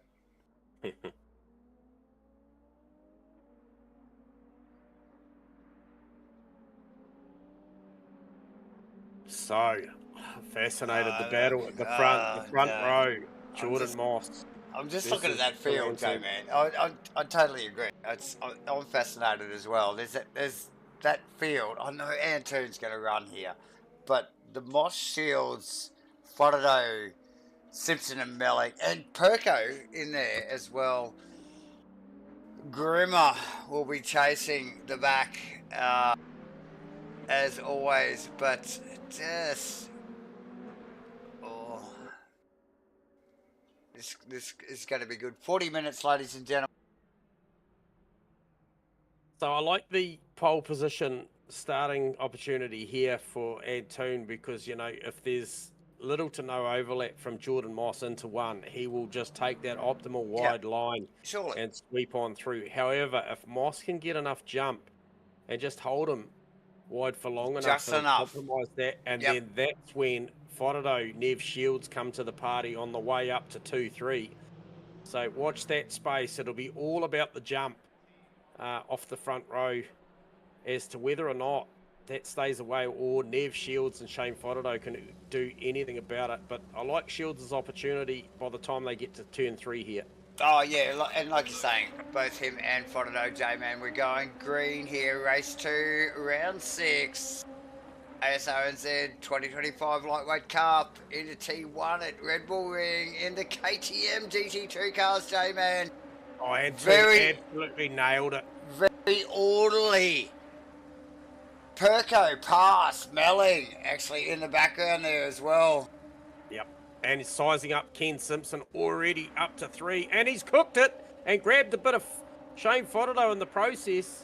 So fascinated, the battle at the front row. Jordan Moss. I'm just looking at that field, Joe, man. I totally agree. I'm fascinated as well. There's that field. I know Antoon's going to run here, but the Moss Shields, Fodado, Simpson and Mellick, and Perko in there as well. Grimmer will be chasing the back as always, but just this is going to be good. 40 minutes, ladies and gentlemen. So I like the pole position starting opportunity here for Antoon because, you know, if there's little to no overlap from Jordan Moss into one, he will just take that optimal wide line and sweep on through. However, if Moss can get enough jump and just hold him wide for long enough, just enough, compromise that, and then that's when Fodado, Nev Shields come to the party on the way up to 2-3. So watch that space. It'll be all about the jump off the front row as to whether or not that stays away or Nev Shields and Shane Fodado can do anything about it. But I like Shields' opportunity by the time they get to turn 3 here. Oh, yeah, and like you're saying, both him and Fodado, J-Man, we're going green here, race 2, round 6. Asrnz 2025 Lightweight Cup, into T1 at Red Bull Ring, into KTM GT2 cars, J-Man. Oh, absolutely nailed it. Very orderly. Perko, pass, Melling, actually in the background there as well. Yep, and he's sizing up Ken Simpson already up to 3, and he's cooked it and grabbed a bit of Shane Fodado in the process.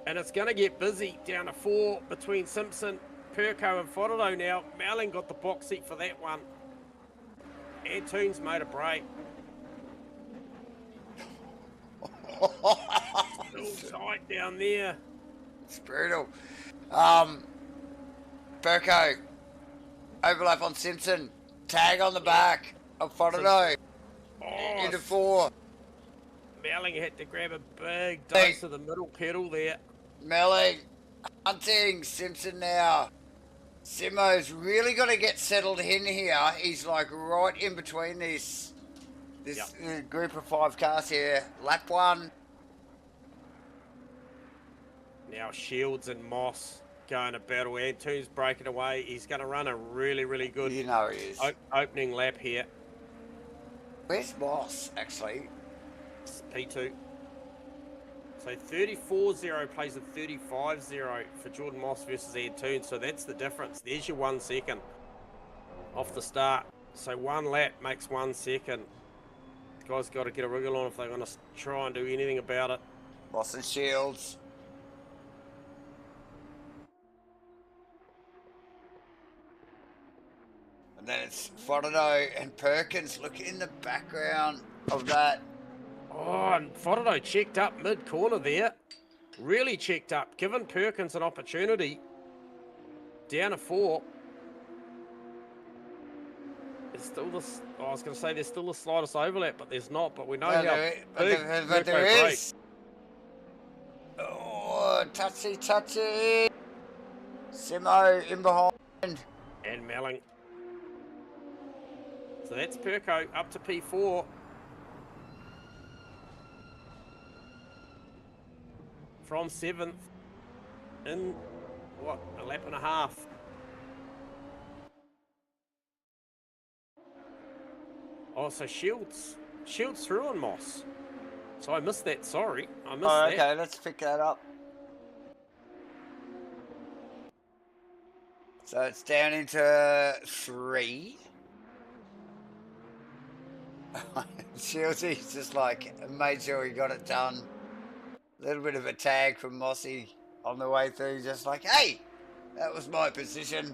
And it's going to get busy down to 4 between Simpson, Perko and Fodado now. Melling got the box seat for that one. Antoon's made a break. Still tight down there. It's brutal. Perko, overlap on Simpson. Tag on the back of Fodado. Into 4. Melling had to grab a big dose of the middle pedal there. Melling, hunting, Simpson now. Simo's really got to get settled in here. He's like right in between this group of 5 cars here. Lap 1. Now Shields and Moss going to battle. Antoon's breaking away. He's going to run a really, really good he is. Opening lap here. Where's Moss, actually? It's P2. So 34-0 plays a 35-0 for Jordan Moss versus Antoon. So that's the difference. There's your 1 second off the start. So 1 lap makes 1 second. The guys got to get a wriggle on if they're going to try and do anything about it. Moss and Shields. And then it's Fodado and Perkins. Look in the background of that. Oh, and Fodado checked up mid-corner there. Really checked up. Given Perkins an opportunity. Down to 4. It's still this. Oh, I was going to say there's still the slightest overlap, but there's not. But we know how big there is. Oh, touchy. Simo in behind. And Melling. So that's Perko up to P4. From 7th in, what, a lap and a half. Oh, so Shields through on Moss. So I missed that, sorry. I missed that. Okay, let's pick that up. So it's down into 3. Shieldy's just like made sure he got it done. A little bit of a tag from Mossy on the way through, just like, hey, that was my position.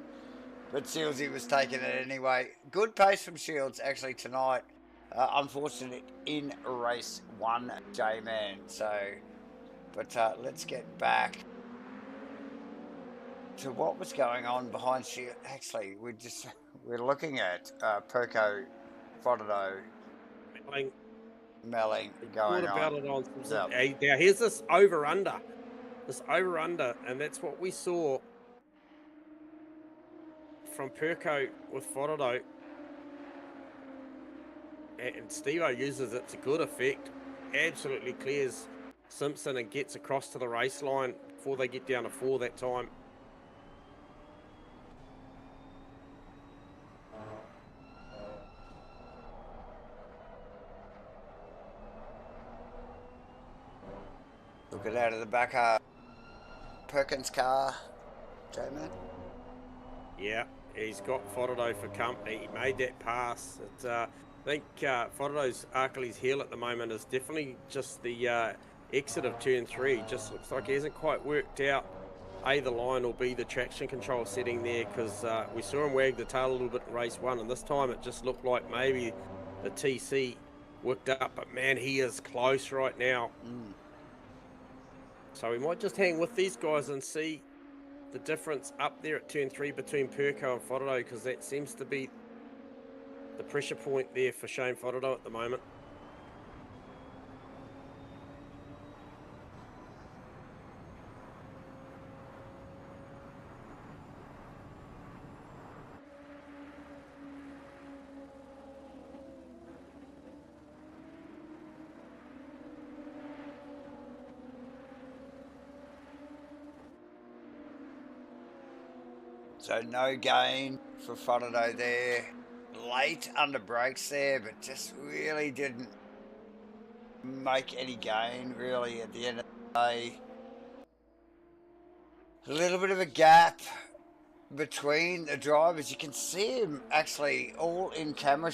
But Shieldsy was taking it anyway. Good pace from Shields actually tonight. Unfortunate in race 1, J-Man. So, but let's get back to what was going on behind Shields. Actually, we're looking at Perko, Frodo, Melling going on. About it on some, yep. Now here's this over-under. And that's what we saw from Perko with Frodo. And Steve-O uses it to good effect. Absolutely clears Simpson and gets across to the race line before they get down to 4 that time. Looking out of the back, Perkins' car, J-Man. Yeah, he's got Frodo for company. He made that pass. I think Frodo's Achilles heel at the moment is definitely just the exit of turn 3. Just looks like he hasn't quite worked out A, the line, or B, the traction control setting there, because we saw him wag the tail a little bit in race 1, and this time it just looked like maybe the TC worked up, but man, he is close right now. So we might just hang with these guys and see the difference up there at turn 3 between Perko and Frodo, because that seems to be the pressure point there for Shane Frodo at the moment. So no gain for Frodo there. Late under brakes there, but just really didn't make any gain really at the end of the day. A little bit of a gap between the drivers. You can see him actually all in camera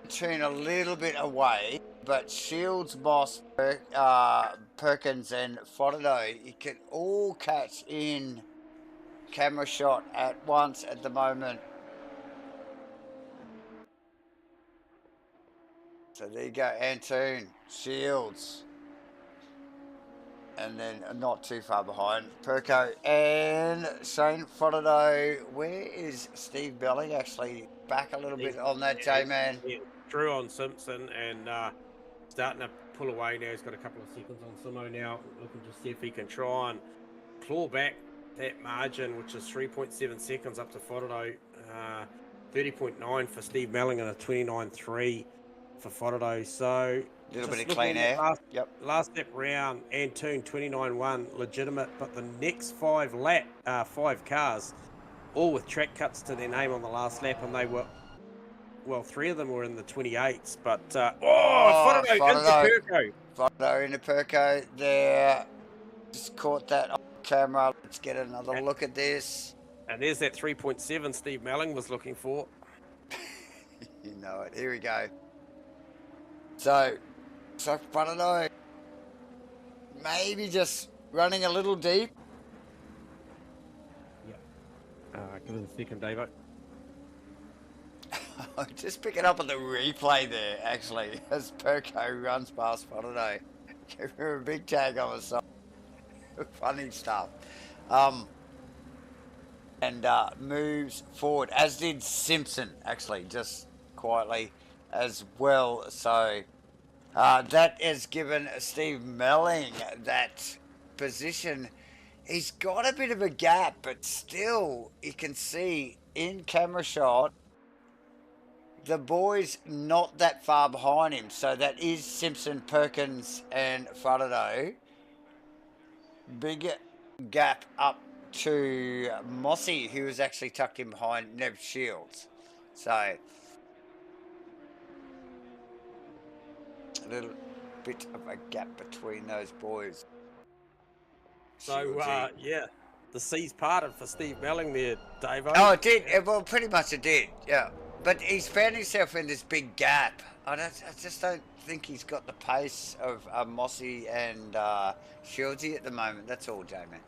turn a little bit away, but Shields, Moss, Perkins and Frodo, you can all catch in camera shot at once at the moment. So there you go, Antoon, Shields, and then not too far behind, Perko and Shane Frodo. Where is Steve Belling? Actually back a little bit on that, J-Man. Yeah, through on Simpson and starting to pull away now. He's got a couple of seconds on Simo now, looking to see if he can try and claw back that margin, which is 3.7 seconds up to Frodo, 30.9 for Steve Melling and a 29.3 for Frodo. So a little bit of clean air. Last lap round, Antoon 29.1 legitimate, but the next 5 cars, all with track cuts to their name on the last lap, and they were, well, 3 of them were in the 28s. But Frodo into Perko. Frodo into Perko there. Just caught that on camera. Let's get another look at this. And there's that 3.7 Steve Melling was looking for. You know it. Here we go. So Frodo maybe just running a little deep. Yeah. Give us a second, Davo. Just picking up on the replay there, actually, as Perko runs past Frodo. Give her a big tag on the side. Funny stuff. And moves forward, as did Simpson, actually, just quietly as well. So that has given Steve Melling that position. He's got a bit of a gap, but still you can see in camera shot the boys not that far behind him. So that is Simpson, Perkins and Frodo. Big gap up to Mossy, who was actually tucked in behind Neb Shields. So a little bit of a gap between those boys. So yeah, the seas parted for Steve Melling there, Dave. Oh, it did. Well, pretty much it did. Yeah, but he's found himself in this big gap. I just don't think he's got the pace of Mossy and Shieldsy at the moment. That's all, J-Man.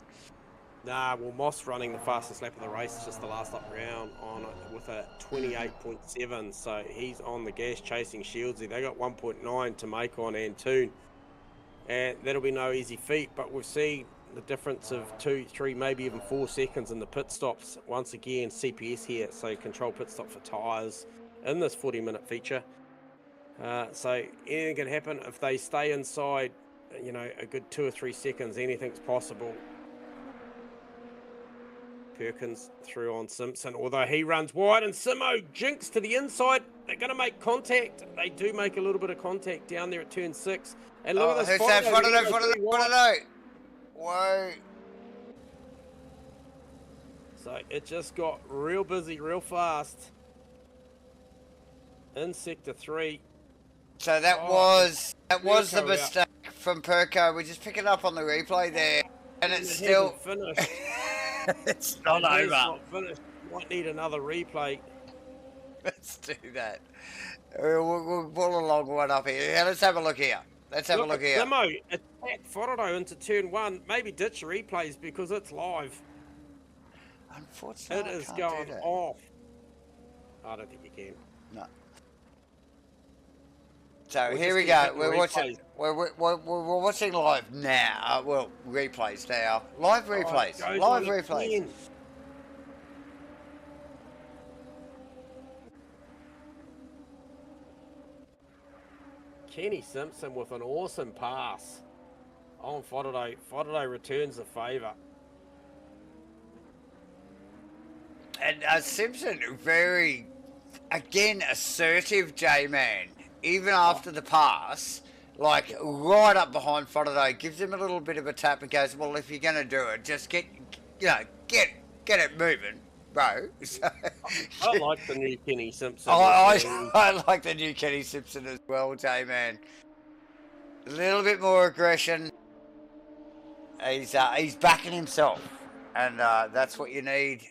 Nah, well, Moss running the fastest lap of the race just the last lap round on with a 28.7, so he's on the gas chasing Shieldsy. They got 1.9 to make on Antoon, and that'll be no easy feat, but we've seen the difference of 2, 3, maybe even 4 seconds in the pit stops. Once again, CPS here, so control pit stop for tyres in this 40-minute feature. So anything can happen if they stay inside, you know, a good 2 or 3 seconds. Anything's possible. Perkins through on Simpson, although he runs wide, and Simo jinks to the inside. They're going to make contact. They do make a little bit of contact down there at turn 6. And look at this. Who's that? Front. Whoa. So it just got real busy real fast in sector 3. So that was the mistake from Perko. We're just picking up on the replay there, and it's still finished. It's not over. Not finished. Might need another replay. Let's do that. We'll pull a long one up here. Yeah, let's have a look here. Simo attack Whororo into turn 1. Maybe ditch replays because it's live. Unfortunately, it is going off. I don't think you can. No. So here we go. We're watching. We're watching live now. Well, replays now. Live replays. Live replays. Again. Kenny Simpson with an awesome pass on Whororo. Whororo returns the favour. And Simpson very, again, assertive, J-Man. Even after the pass, like right up behind Whororo, gives him a little bit of a tap and goes, well, if you're going to do it, just get it moving, bro. So, I like the new Kenny Simpson. I like the new Kenny Simpson as well, J-Man. A little bit more aggression. He's backing himself, and that's what you need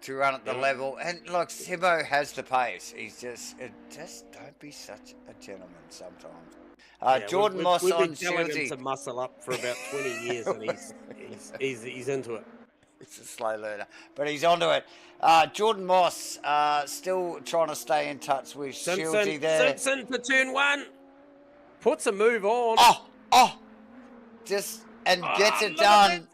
to run at the level. And look, Simo has the pace. He's just don't be such a gentleman sometimes. Jordan Moss we've on been telling Shieldsy. him to muscle up for about 20 years, and he's into it. It's a slow learner, but he's onto it. Jordan Moss still trying to stay in touch with Shieldsy there. Simpson for turn 1. Puts a move on. Gets it done.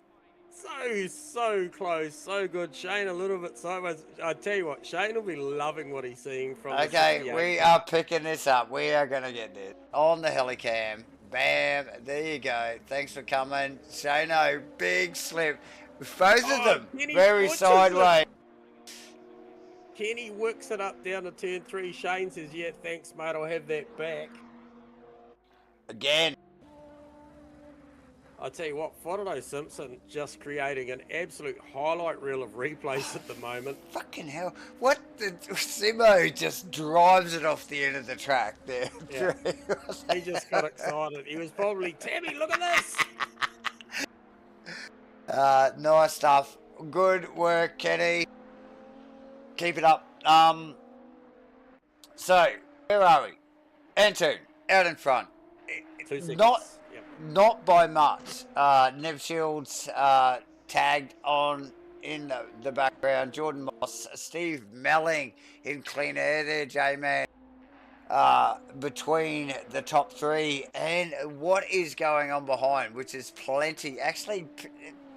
So close, so good. Shane a little bit sideways. I tell you what, Shane will be loving what he's seeing from. Okay, we are picking this up. We are going to get this on the helicam. Bam, there you go. Thanks for coming. Shano, big slip. Both of them Kenny very sideways. Kenny works it up down to turn 3. Shane says, yeah, thanks, mate. I'll have that back. Again. I tell you what, Whororo Simpson just creating an absolute highlight reel of replays at the moment. Fucking hell. What? Simo just drives it off the end of the track there. Yeah. He just got excited. He was probably, Tammy, look at this. Nice stuff. Good work, Kenny. Keep it up. So, where are we? Antoon, out in front. 2 seconds. Not by much. Nev Shields tagged on in the background. Jordan Moss, Steve Melling in clean air there, J-Man. Between the top 3 and what is going on behind, which is plenty. Actually,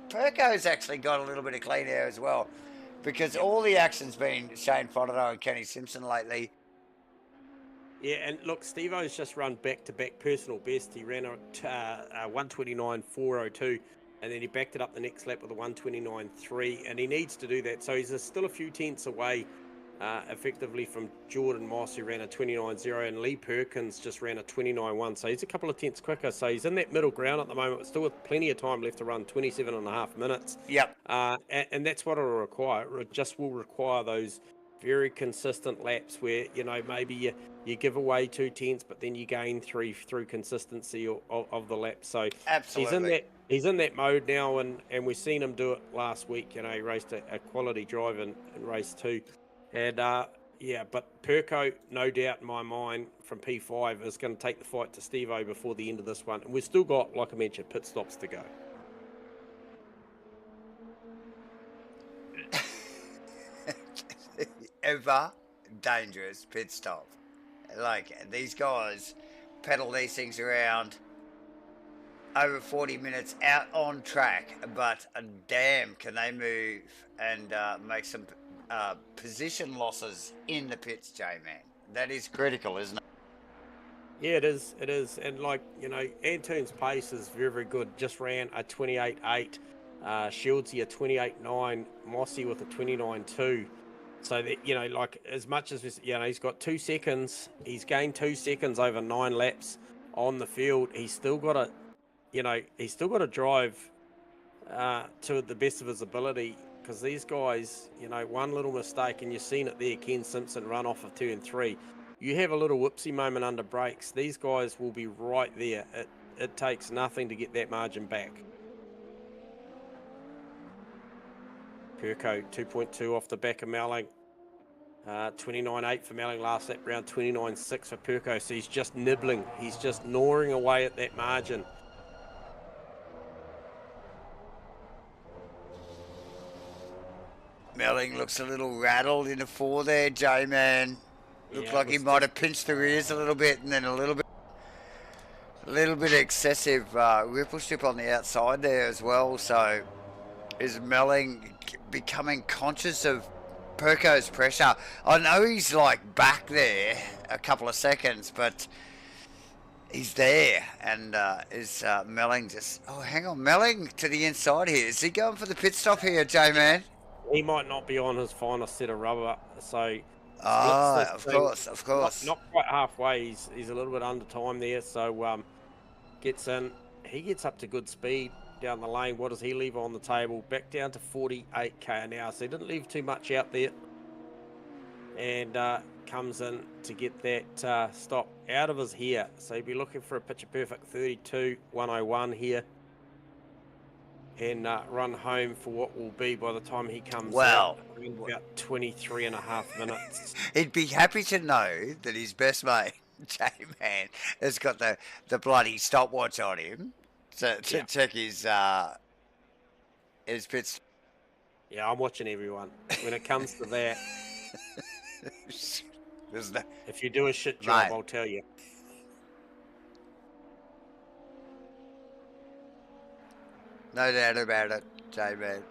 Perko's actually got a little bit of clean air as well, because all the action's been Shane Whororo and Kenny Simpson lately. Yeah, and look, Steve-O's just run back-to-back personal best. He ran a 129.402, and then he backed it up the next lap with a 129.3, and he needs to do that. So he's still a few tenths away, effectively, from Jordan Moss, who ran a 29.0, and Lee Perkins just ran a 29.1. So he's a couple of tenths quicker. So he's in that middle ground at the moment, still with plenty of time left to run, 27.5 minutes. Yep. And that's what it'll require. It just will require those very consistent laps where, you know, maybe you give away 2 tenths, but then you gain 3 through consistency of the lap. So absolutely, he's in that mode now, and we've seen him do it last week. You know, he raced a quality drive in race 2. And, yeah, but Perko, no doubt in my mind, from P5 is going to take the fight to Steve-O before the end of this one. And we've still got, like I mentioned, pit stops to go. Ever dangerous pit stop. Like, these guys pedal these things around over 40 minutes out on track, but damn, can they move and make some position losses in the pits, J-Man. That is critical, isn't it? Yeah, it is. It is. And, like, you know, Antoon's pace is very, very good. Just ran a 28.8. Shieldsy a 28.9. Mossy with a 29.2. So, that, you know, like, as much as, you know, he's got 2 seconds. He's gained 2 seconds over 9 laps on the field. He's still got to, you know, he's still got to drive to the best of his ability. Because these guys, you know, one little mistake, and you've seen it there, Ken Simpson run off of 2 and 3. You have a little whoopsie moment under brakes, these guys will be right there. It takes nothing to get that margin back. Perko, 2.2 off the back of Melling. 29.8 for Melling last lap round, 29.6 for Perko. So he's just nibbling. He's just gnawing away at that margin. Melling looks a little rattled in the 4 there, J-Man. Looked like he might have pinched the rears a little bit, and then a little bit excessive ripple strip on the outside there as well. So is Melling becoming conscious of Perko's pressure? I know he's like back there a couple of seconds, but he's there. And is Melling just... Oh, hang on. Melling to the inside here. Is he going for the pit stop here, J-Man? He might not be on his final set of rubber, so... of course. Not quite halfway. He's a little bit under time there, so gets in. He gets up to good speed down the lane. What does he leave on the table? Back down to 48k an hour, so he didn't leave too much out there. And comes in to get that stop out of his hair. So he'd be looking for a picture perfect 32.101 here. And run home for what will be, by the time he comes out, in about 23 and a half minutes. He'd be happy to know that his best mate, J-Man, has got the bloody stopwatch on him to check his pits. Yeah, I'm watching everyone. When it comes to that, if you do a shit job, mate, I'll tell you. No doubt about it, J-Man.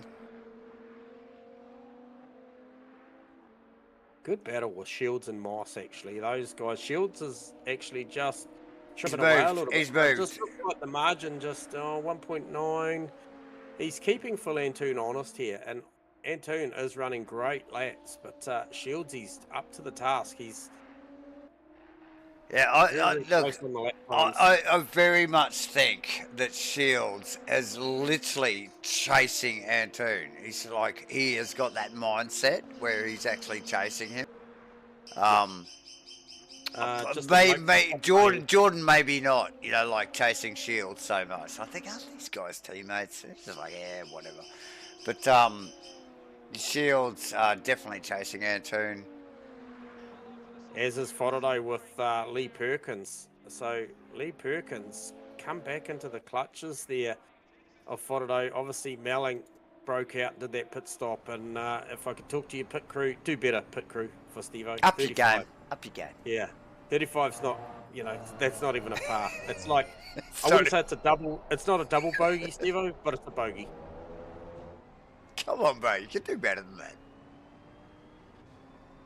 Good battle with Shields and Moss, actually. Those guys. Shields is actually just tripping away a little bit. He's moved. Just looks like the margin just 1.9. He's keeping Phil Antoon honest here, and Antoon is running great laps, but Shields, he's up to the task. He's... Yeah, I very much think that Shields is literally chasing Antoon. He's like, he has got that mindset where he's actually chasing him. Jordan maybe not, you know, like chasing Shields so much. I think, aren't these guys teammates? It's just like, yeah, whatever. But Shields are definitely chasing Antoon. As is Faraday with Lee Perkins. So Lee Perkins come back into the clutches there of Faraday. Obviously Melling broke out and did that pit stop. And if I could talk to you, pit crew, do better, pit crew, for Steve-O. Up your game. Yeah. 35's not, you know, that's not even a par. It's like, I wouldn't say it's a double, it's not a double bogey, Steve-O, but it's a bogey. Come on, bro, you can do better than that.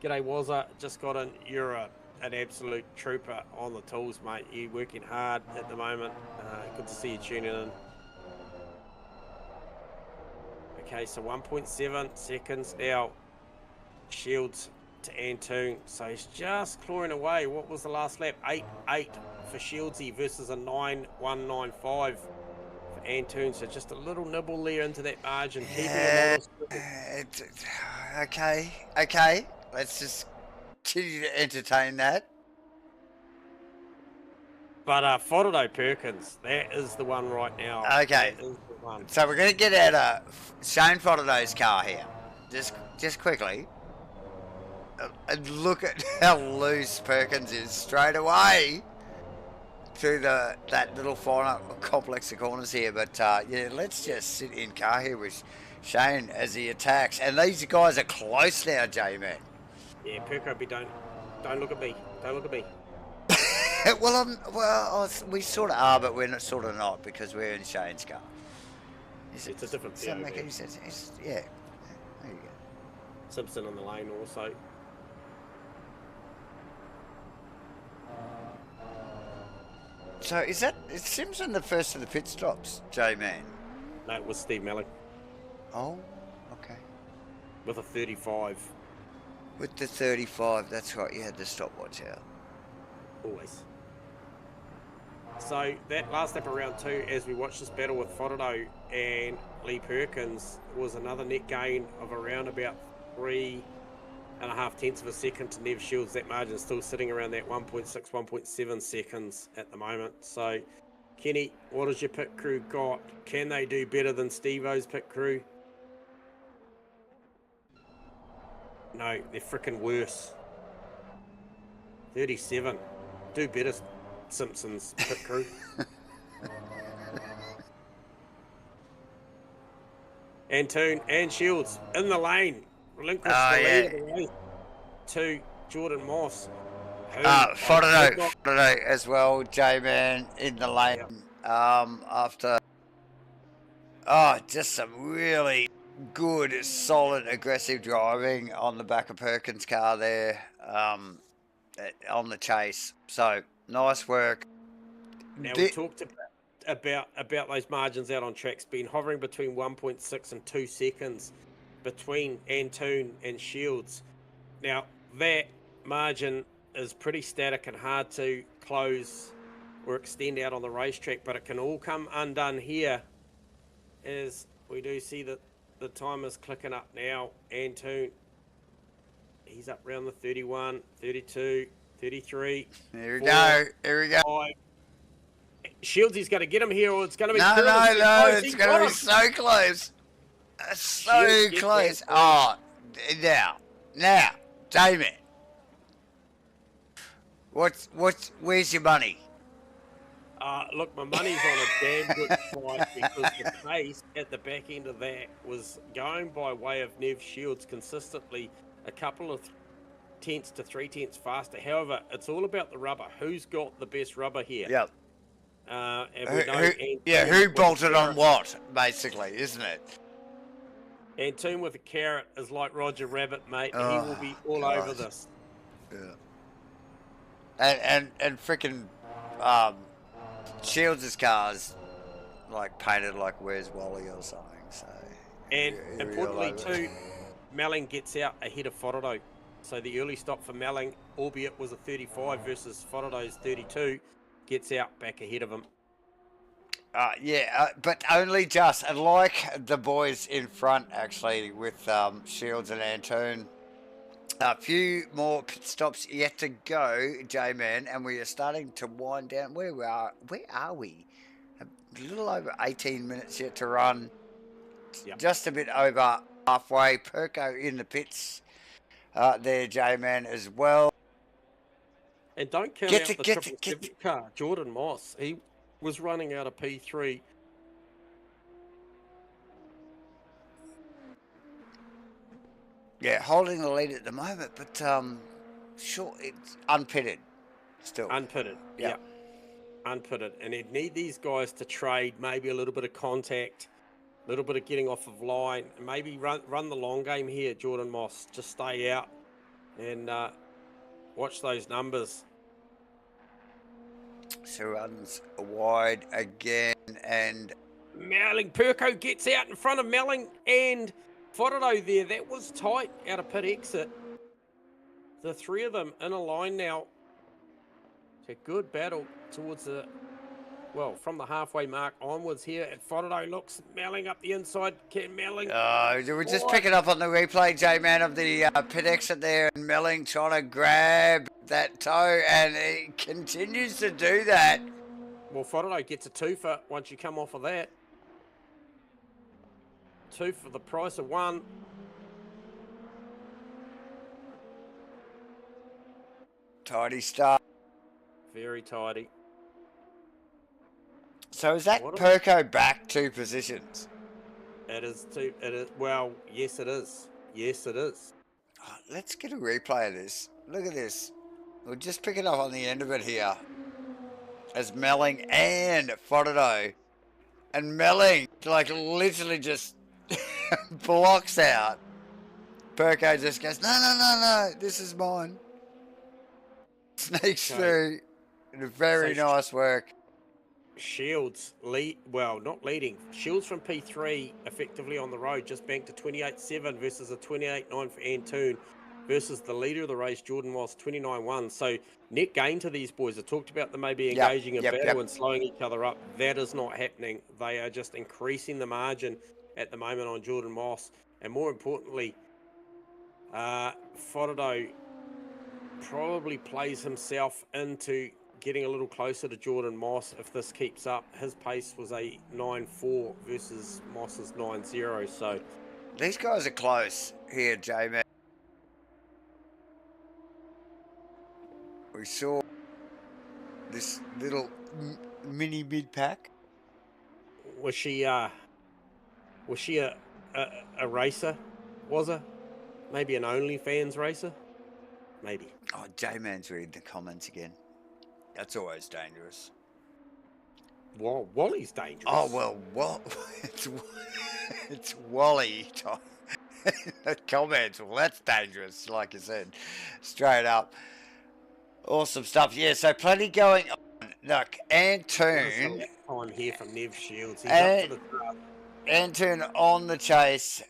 G'day, Wazza. Just got in. You're an absolute trooper on the tools, mate. You're working hard at the moment. Good to see you tuning in. Okay, so 1.7 seconds now. Shields to Antoon. So he's just clawing away. What was the last lap? 8.8 for Shieldsy versus a 9.195 for Antoon. So just a little nibble there into that margin. Yeah. Okay. Let's just continue to entertain that. But Faraday Perkins, that is the one right now. Okay. That is the one. So we're going to get out of Shane Fotterdo's car here. Just quickly. And look at how loose Perkins is straight away through that little final complex of corners here. But yeah, let's just sit in car here with Shane as he attacks. And these guys are close now, J-Man. Yeah, Perko, don't look at me. Don't look at me. well, we sort of are, but we're sort of not because we're in Shane's car. It's a different Does that make any sense? Yeah. There you go. Simpson on the lane also. So is Simpson the first of the pit stops, J-Man? No, it was Steve Melling. Oh, okay. With a 35. With the 35, that's right, you had the stopwatch out. Always. So that last lap of round 2, as we watched this battle with Fotterdo and Lee Perkins, was another net gain of around about 3.5 tenths of a second to Nev Shields. That margin still sitting around that 1.6, 1.7 seconds at the moment. So, Kenny, what has your pit crew got? Can they do better than Steve-O's pit crew? No, they're freaking worse. 37. Do better, Simpsons pit crew. Antoon and Shields in the lane. Relinquish the lead of the race to Jordan Moss. Fotterdo as well, J-Man in the lane. Yep. After just some really good, solid, aggressive driving on the back of Perkins' car there on the chase. So nice work. Now we talked about those margins out on tracks, been hovering between 1.6 and 2 seconds between Antoon and Shields. Now that margin is pretty static and hard to close or extend out on the racetrack, but it can all come undone here as we do see that the timer's clicking up now. Antoon, he's up around the 31, 32, 33. Here we go. Here we go. 5. Shields, he's going to get him here, or it's going to be No, it's going to be so close. So Shields close. Oh, now, Damien. Where's your money? Look, my money's on a damn good fight because the pace at the back end of that was going by way of Nev Shields consistently a couple of tenths to 3 tenths faster. However, it's all about the rubber. Who's got the best rubber here? Yep. Who bolted on what, basically, isn't it? Antoon with a carrot is like Roger Rabbit, mate. He will be all over this. Yeah. And freaking Shields' car's like painted like Where's Wally or something. So. And importantly too, Melling gets out ahead of Fotterdo. So the early stop for Melling, albeit was a 35 versus Fotterdo's 32, gets out back ahead of him. But only just, and like the boys in front actually with Shields and Antoon. A few more pit stops yet to go, J-Man, and we are starting to wind down. Where are we? A little over 18 minutes yet to run. Yep. Just a bit over halfway. Perko in the pits there, J-Man, as well. And don't count out the 777 car, Jordan Moss. He was running out of P3. Yeah, holding the lead at the moment, but sure, it's unpitted still. Unpitted, yeah. Unpitted. And they'd need these guys to trade maybe a little bit of contact, a little bit of getting off of line, and maybe run the long game here, Jordan Moss. Just stay out and watch those numbers. So runs wide again, and Melling, Perko gets out in front of Melling and Fotterdo there. That was tight out of pit exit. The three of them in a line now. It's a good battle towards from the halfway mark onwards here. And Fotterdo looks Melling up the inside. Melling. We're just picking up on the replay, J-Man, of the pit exit there. And Melling trying to grab that toe, and he continues to do that. Well, Fotterdo gets a twofer once you come off of that. 2 for the price of 1. Tidy start. Very tidy. So is that Perko back 2 positions? It is 2. It is. Well, yes, it is. Yes, it is. Oh, let's get a replay of this. Look at this. We'll just pick it up on the end of it here. As Melling and Fodderdo. And Melling, like, literally just blocks out. Perko just goes, no, this is mine. Sneaks through. Very nice work. Shields not leading. Shields from P3 effectively on the road just banked to 28.7 versus a 28.9 for Antoon versus the leader of the race, Jordan Moss, 29.1. So net gain to these boys. I talked about them maybe engaging in battle and slowing each other up. That is not happening. They are just increasing the margin at the moment on Jordan Moss. And more importantly, Fodderdo probably plays himself into getting a little closer to Jordan Moss if this keeps up. His pace was a 9.4 versus Moss's 9.0. So these guys are close here, J-Man. We saw this little mini mid-pack. Was she a racer? Was her? Maybe an OnlyFans racer? Maybe. Oh, J-Man's reading the comments again. That's always dangerous. Well, Wally's dangerous. Oh, well, it's Wally. That comments, well, that's dangerous, like you said. Straight up. Awesome stuff. Yeah, so plenty going on. Look, Antoon. On here from Nev Shields. He's up to the truck. Antoon on the chase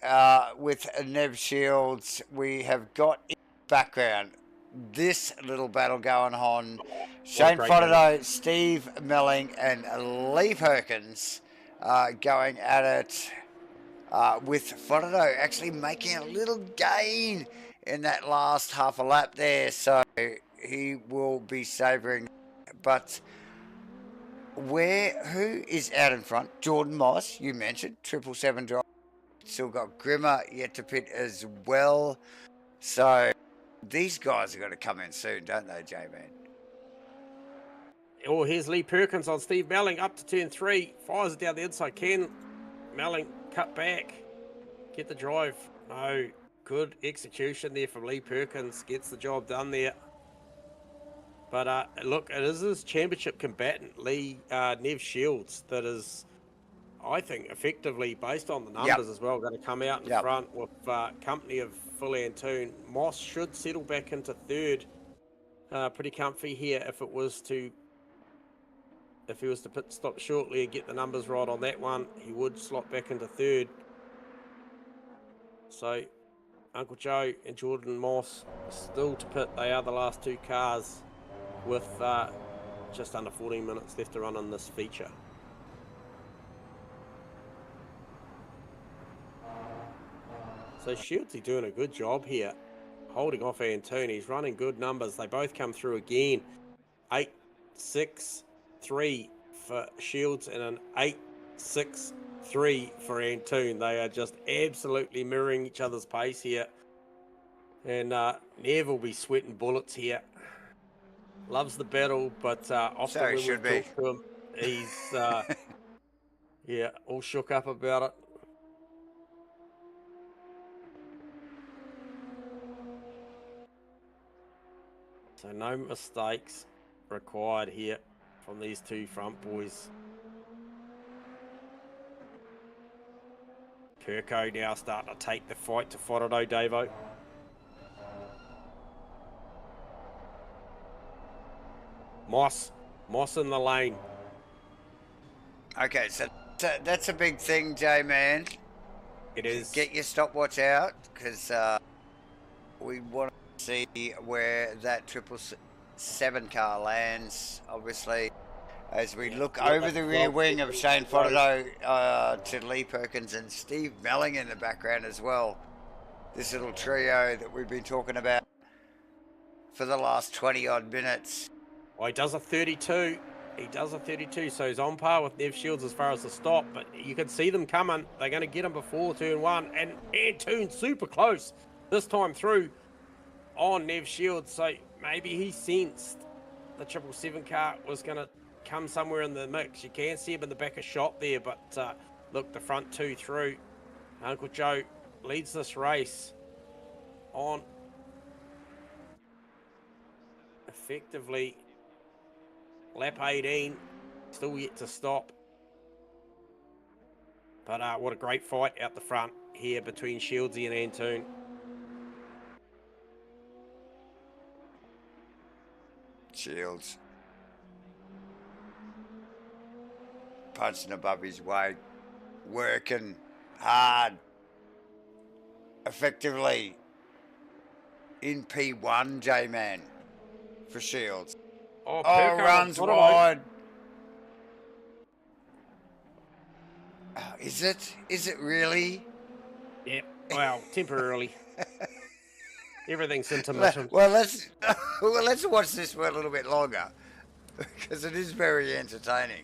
with Nev Shields. We have got in the background this little battle going on. Shane Fodderdo, Steve Melling, and Lee Perkins going at it with Fodderdo actually making a little gain in that last half a lap there. So he will be savouring. But who is out in front? Jordan Moss, you mentioned, 777 drive. Still got Grimmer yet to pit as well. So these guys are going to come in soon, don't they, J-Man? Oh, here's Lee Perkins on Steve Melling up to turn 3. Fires it down the inside. Can Melling cut back? Get the drive. No. Good execution there from Lee Perkins. Gets the job done there. But look, it is his championship combatant, Nev Shields, that is, I think, effectively, based on the numbers as well, going to come out in front with company of Full Antoon. Moss should settle back into 3rd. Pretty comfy here if he was to pit stop shortly and get the numbers right on that one, he would slot back into 3rd. So Uncle Joe and Jordan Moss still to pit. They are the last 2 cars with just under 14 minutes left to run on this feature. So Shieldsy doing a good job here, holding off Antoon. He's running good numbers. They both come through again. 8.63 for Shields and an 8.63 for Antoon. They are just absolutely mirroring each other's pace here. And Nev will be sweating bullets here. Loves the battle, but often when we talk to him, he's all shook up about it. So no mistakes required here from these 2 front boys. Perko now starting to take the fight to Fodderdo, Davo. Moss in the lane. Okay, so that's a big thing, J-Man. It is. Get your stopwatch out, because we want to see where that 777 car lands, obviously, as we look over the rear wing of Shane Fodderdo to Lee Perkins and Steve Melling in the background as well. This little trio that we've been talking about for the last 20-odd minutes. Oh, he does a 32. He does a 32, so he's on par with Nev Shields as far as the stop, but you can see them coming. They're going to get him before turn one, and Antoon super close this time through on Nev Shields, so maybe he sensed the 777 car was going to come somewhere in the mix. You can see him in the back of shot there, but look, the front two through. Uncle Joe leads this race on effectively lap 18, still yet to stop. But what a great fight out the front here between Shieldsy and Antoon. Shields punching above his weight, working hard, effectively in P1, J-Man, for Shields. Oh, runs wide. Oh, is it? Is it really? Yep. Well, temporarily. Everything's intermittent. Well, let's watch this for a little bit longer, because it is very entertaining.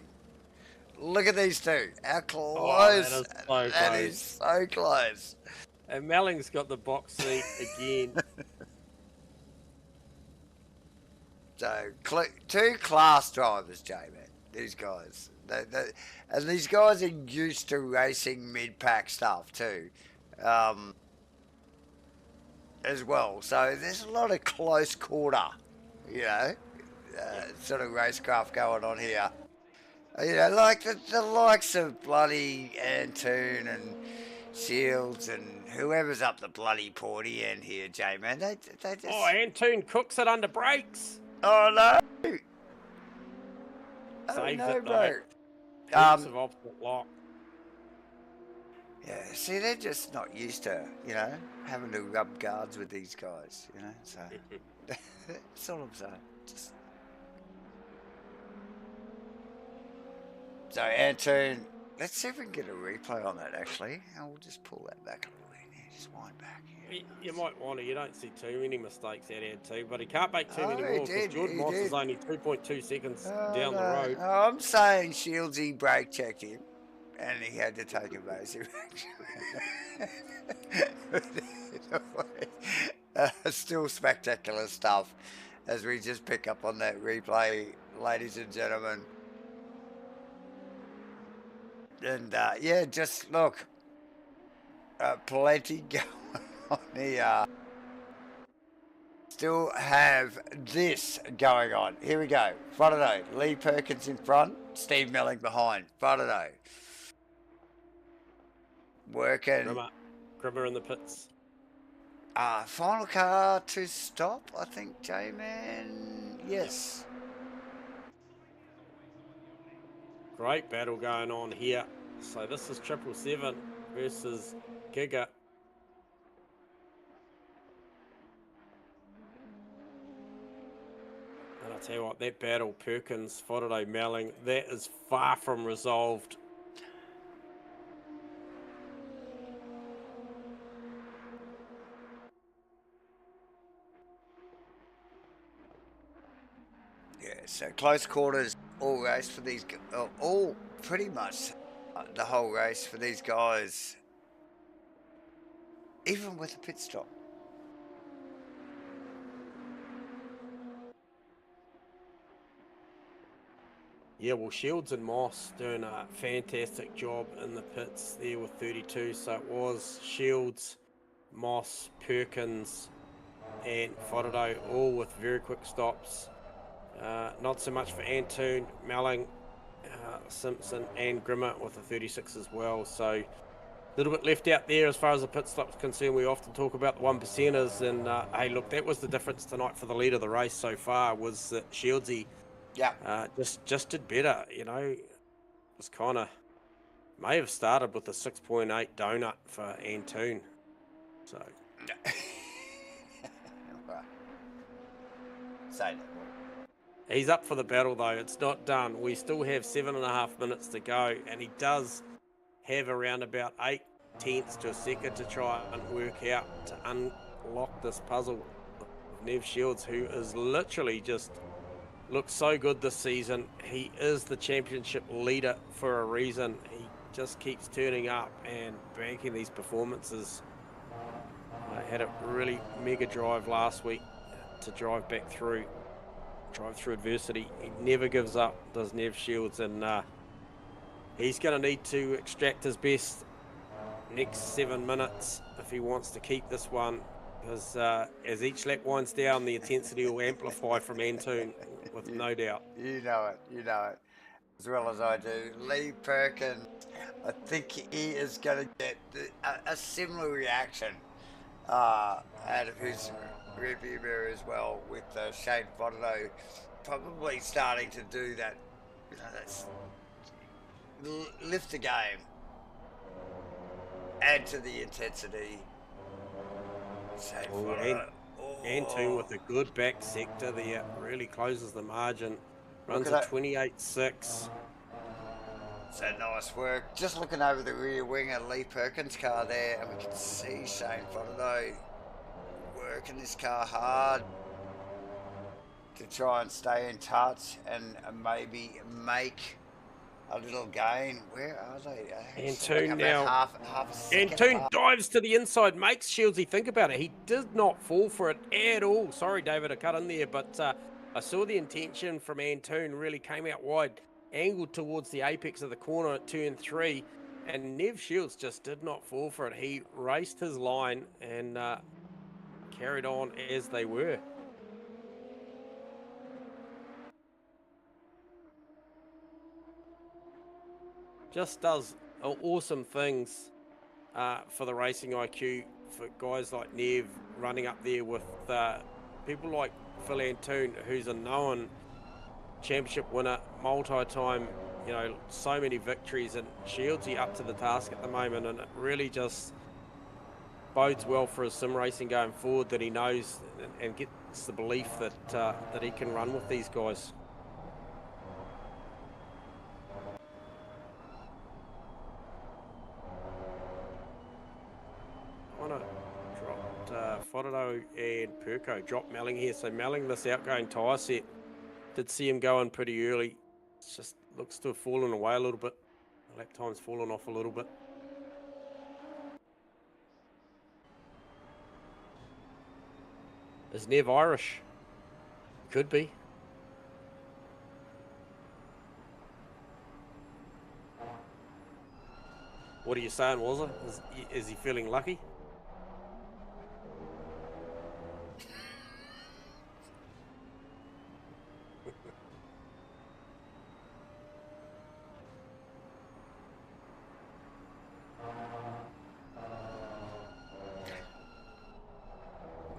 Look at these two. How close. That is so close. And Melling's got the box seat again. So, two class drivers, J-Man, these guys. And these guys are used to racing mid-pack stuff too, as well. So there's a lot of close quarter, sort of racecraft going on here. Like the likes of bloody Antoon and Shields and whoever's up the bloody porty end here, J-Man. They just... Oh, Antoon cooks it under brakes. Oh, no. Saves no, it, bro. Heaps of opposite lock. Yeah, see, they're just not used to, having to rub guards with these guys, so that's all I'm saying. So, Antoon, let's see if we can get a replay on that, actually. And we'll just pull that back a little bit. Just wind back here. You might want to. You don't see too many mistakes out here, too, but he can't make too many more He because Jordan Moss is only 2.2 seconds down the road. I'm saying Shieldsy brake checked him, and he had to take a basic Still spectacular stuff as we just pick up on that replay, ladies and gentlemen. And just look, plenty going on here. Still have this going on. Here we go. Front Lee Perkins in front, Steve Melling behind. Front working. Grimmer in the pits. Final car to stop, I think, J-Man. Yes. Great battle going on here. So this is 777 versus Giga. And I'll tell you what, that battle, Perkins, Fodado, Melling, that is far from resolved. Yeah, so close quarters, all race for these, all pretty much the whole race for these guys, even with a pit stop. Yeah, well, Shields and Moss doing a fantastic job in the pits there with 32. So it was Shields, Moss, Perkins, and Fodado, all with very quick stops. Not so much for Antoon, Melling, Simpson, and Grimmer with a 36 as well. So a little bit left out there as far as the pit stop's concerned. We often talk about the 1%ers, and hey, look, that was the difference tonight for the lead of the race so far, was that Shieldsy just did better. It was kind of, may have started with a 6.8 donut for Antoon. So Say that. he's up for the battle, though. It's not done. We still have 7.5 minutes to go, and he does have around about 8/10 to a second to try and work out to unlock this puzzle of Nev Shields, who is literally just looks so good this season. He is the championship leader for a reason. He just keeps turning up and banking these performances. Had a really mega drive last week to drive through adversity. He never gives up, does Nev Shields, and he's going to need to extract his best next 7 minutes if he wants to keep this one, because as each lap winds down, the intensity will amplify from Antoon, with no doubt. You know it as well as I do. Lee Perkins, I think he is going to get a similar reaction out of his rearview mirror as well, with Shane Fontenot probably starting to do that. That's lift the game, add to the intensity. Antoon with a good back sector there, really closes the margin, runs a 28.6. So nice work. Just looking over the rear wing of Lee Perkins' car there, and we can see Shane Fontenot working this car hard to try and stay in touch and maybe make a little gain. Where are they? Antoon now. Half a second Antoon apart. dives to the inside, makes Shieldsy think about it. He did not fall for it at all. Sorry, David, I cut in there, but I saw the intention from Antoon, really came out wide, angled towards the apex of the corner at turn 3, and Nev Shields just did not fall for it. He raced his line and carried on as they were. Just does awesome things for the racing IQ, for guys like Nev running up there with people like Phil Antoon, who's a known championship winner, multi-time, so many victories, and Shieldsy up to the task at the moment, and it really just bodes well for his sim racing going forward, that he knows and gets the belief that that he can run with these guys. Fontenot and Perko drop Melling here. So Melling, this outgoing tyre set, did see him going pretty early. It just looks to have fallen away a little bit. Lap time's fallen off a little bit. Is Nev Irish? Could be. What are you saying, Wazza? Is he feeling lucky?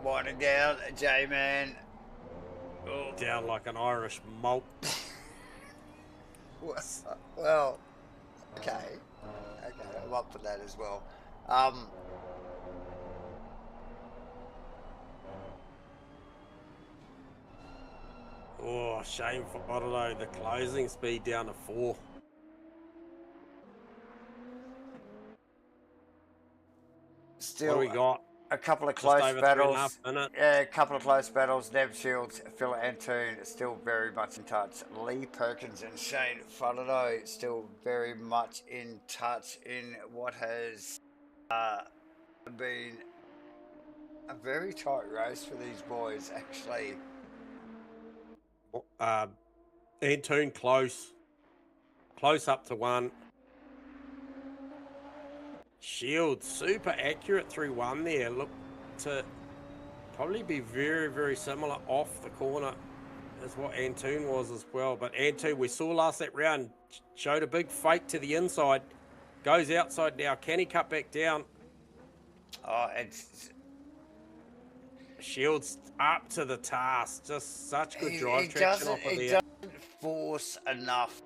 Winding down, J-Man. Oh. Down like an Irish malt. Well, okay, I'm up for that as well. Oh, shame for Fontenot, the closing speed down to 4. Still, what do we got? A couple of close battles. Yeah, a couple of close battles. Nev Shields, Phil Antoon still very much in touch. Lee Perkins and Shane Fontenot still very much in touch in what has been a very tight race for these boys, actually. Antoon close up to 1. Shields super accurate through 1 there. Look to probably be very, very similar off the corner as what Antoon was as well. But Antoon, we saw last that round, showed a big fake to the inside. Goes outside now. Can he cut back down? Oh, it's Shields up to the task. Just such good drive traction off of there. He doesn't force enough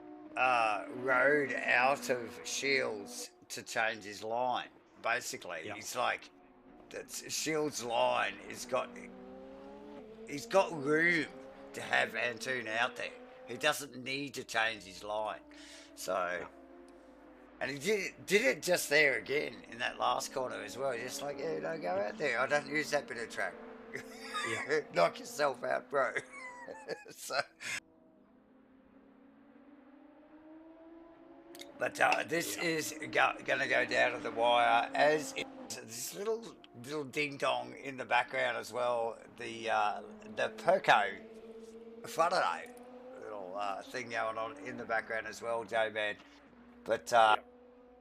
road out of Shields to change his line. Basically, Yep. He's like, Shields' line he's got room to have Antoon out there. He doesn't need to change his line. So, and he did it just there again in that last corner as well. Just like, go out there. I don't use that bit of track. Yeah. Knock yourself out, bro. So, But this is going to go down to the wire, as is this little ding dong in the background as well. The Perco Friday little thing going on in the background as well, J-Man. But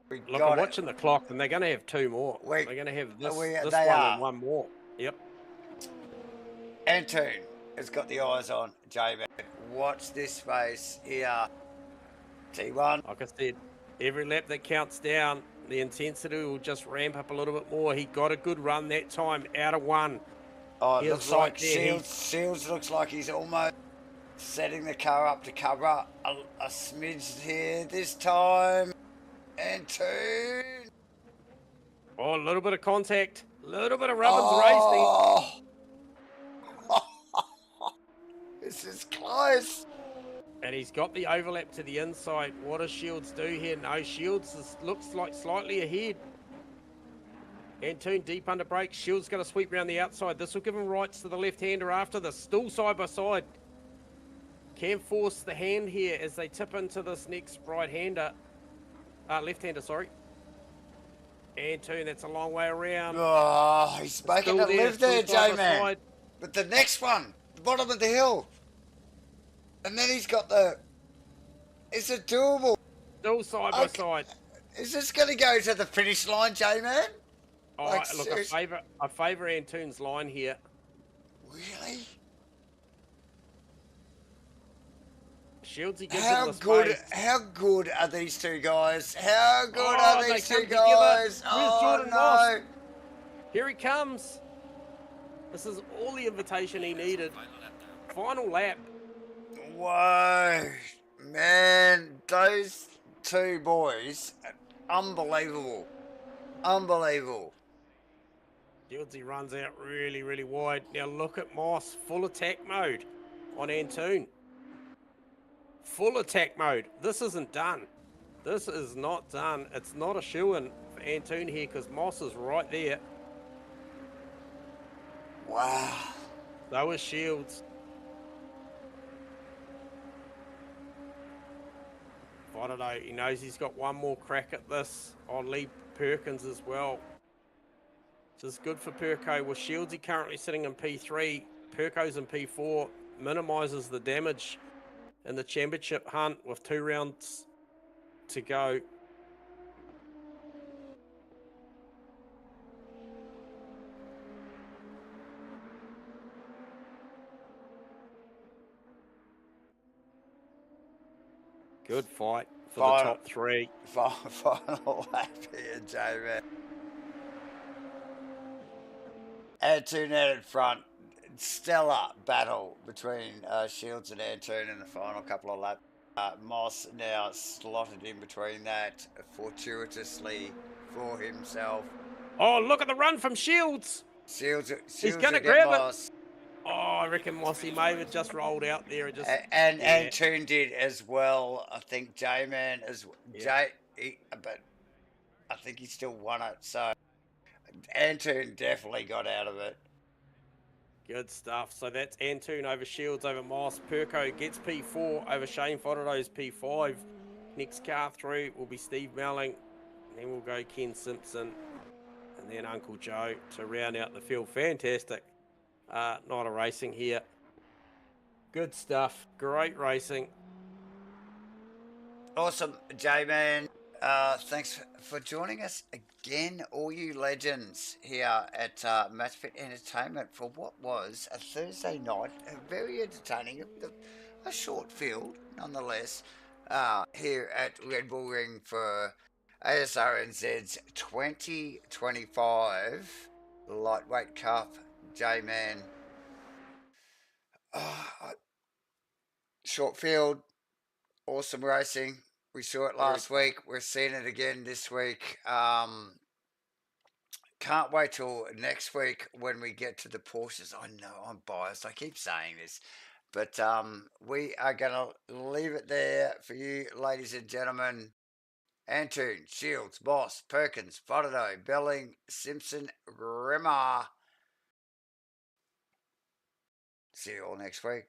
we Look, got I'm watching the clock, and they're going to have two more. They're going to have this one and one more. Yep. Antoon has got the eyes on J-Man. Watch this space here. T1. Like I said, every lap that counts down, the intensity will just ramp up a little bit more. He got a good run that time, out of one. Oh, it looks like Shields looks like he's almost setting the car up to cover a smidge here this time. Antoon. Oh, a little bit of contact. A little bit of Rubbins racing. This is close. And he's got the overlap to the inside. What does Shields do here? No, Shields looks like slightly ahead. Antoon deep under brake. Shields going to sweep around the outside. This will give him rights to the left-hander after this. Still side by side. Can force the hand here as they tip into this next right-hander. Left-hander, sorry. Antoon, that's a long way around. Oh, he's making it live there, J-Man. But the next one, the bottom of the hill. And then he's got the... Is it doable? Still side by side. Is this going to go to the finish line, J-Man? Oh, like, look, I favour Antoon's line here. Really? Shieldsy gives him the space. How good are these two guys? How good are these two guys? Where's Jordan Moss? Here he comes. This is all the invitation he needed. Final lap. Whoa, man, those two boys, unbelievable. Unbelievable. Shieldsy runs out really, really wide. Now look at Moss, full attack mode on Antoon. Full attack mode. This isn't done. This is not done. It's not a shoo-in for Antoon here because Moss is right there. Wow. So is Shields. I don't know. He knows he's got one more crack at this on Lee Perkins as well. This is good for Perco. With Shieldsy currently sitting in P3, Perco's in P4, minimises the damage in the championship hunt with 2 rounds to go. Good fight for the top 3. Final lap here, J-Man. Antoon out in front. Stellar battle between Shields and Antoon in the final couple of laps. Moss now slotted in between that fortuitously for himself. Oh, look at the run from Shields. Shields he's going to grab it. Oh, I reckon Mossy may have just rolled out there. And Antoon did as well. I think J-Man as well. Yeah. But I think he still won it. So Antoon definitely got out of it. Good stuff. So that's Antoon over Shields over Moss. Perco gets P4 over Shane Fodero's P5. Next car through will be Steve Melling. And then we'll go Ken Simpson. And then Uncle Joe to round out the field. Fantastic. Not a racing here. Good stuff. Great racing. Awesome, J-Man. Thanks for joining us again, all you legends here at MatchFit Entertainment for what was a Thursday night, very entertaining, a short field nonetheless, here at Red Bull Ring for Asrnz's 2025 Lightweight Cup. J-Man. Short field, awesome racing. We saw it last week. We're seeing it again this week. Can't wait till next week when we get to the Porsches. I know I'm biased. I keep saying this. But we are going to leave it there for you, ladies and gentlemen. Antoon, Shields, Moss, Perkins, Fodado, Belling, Simpson, Rimmer. See you all next week.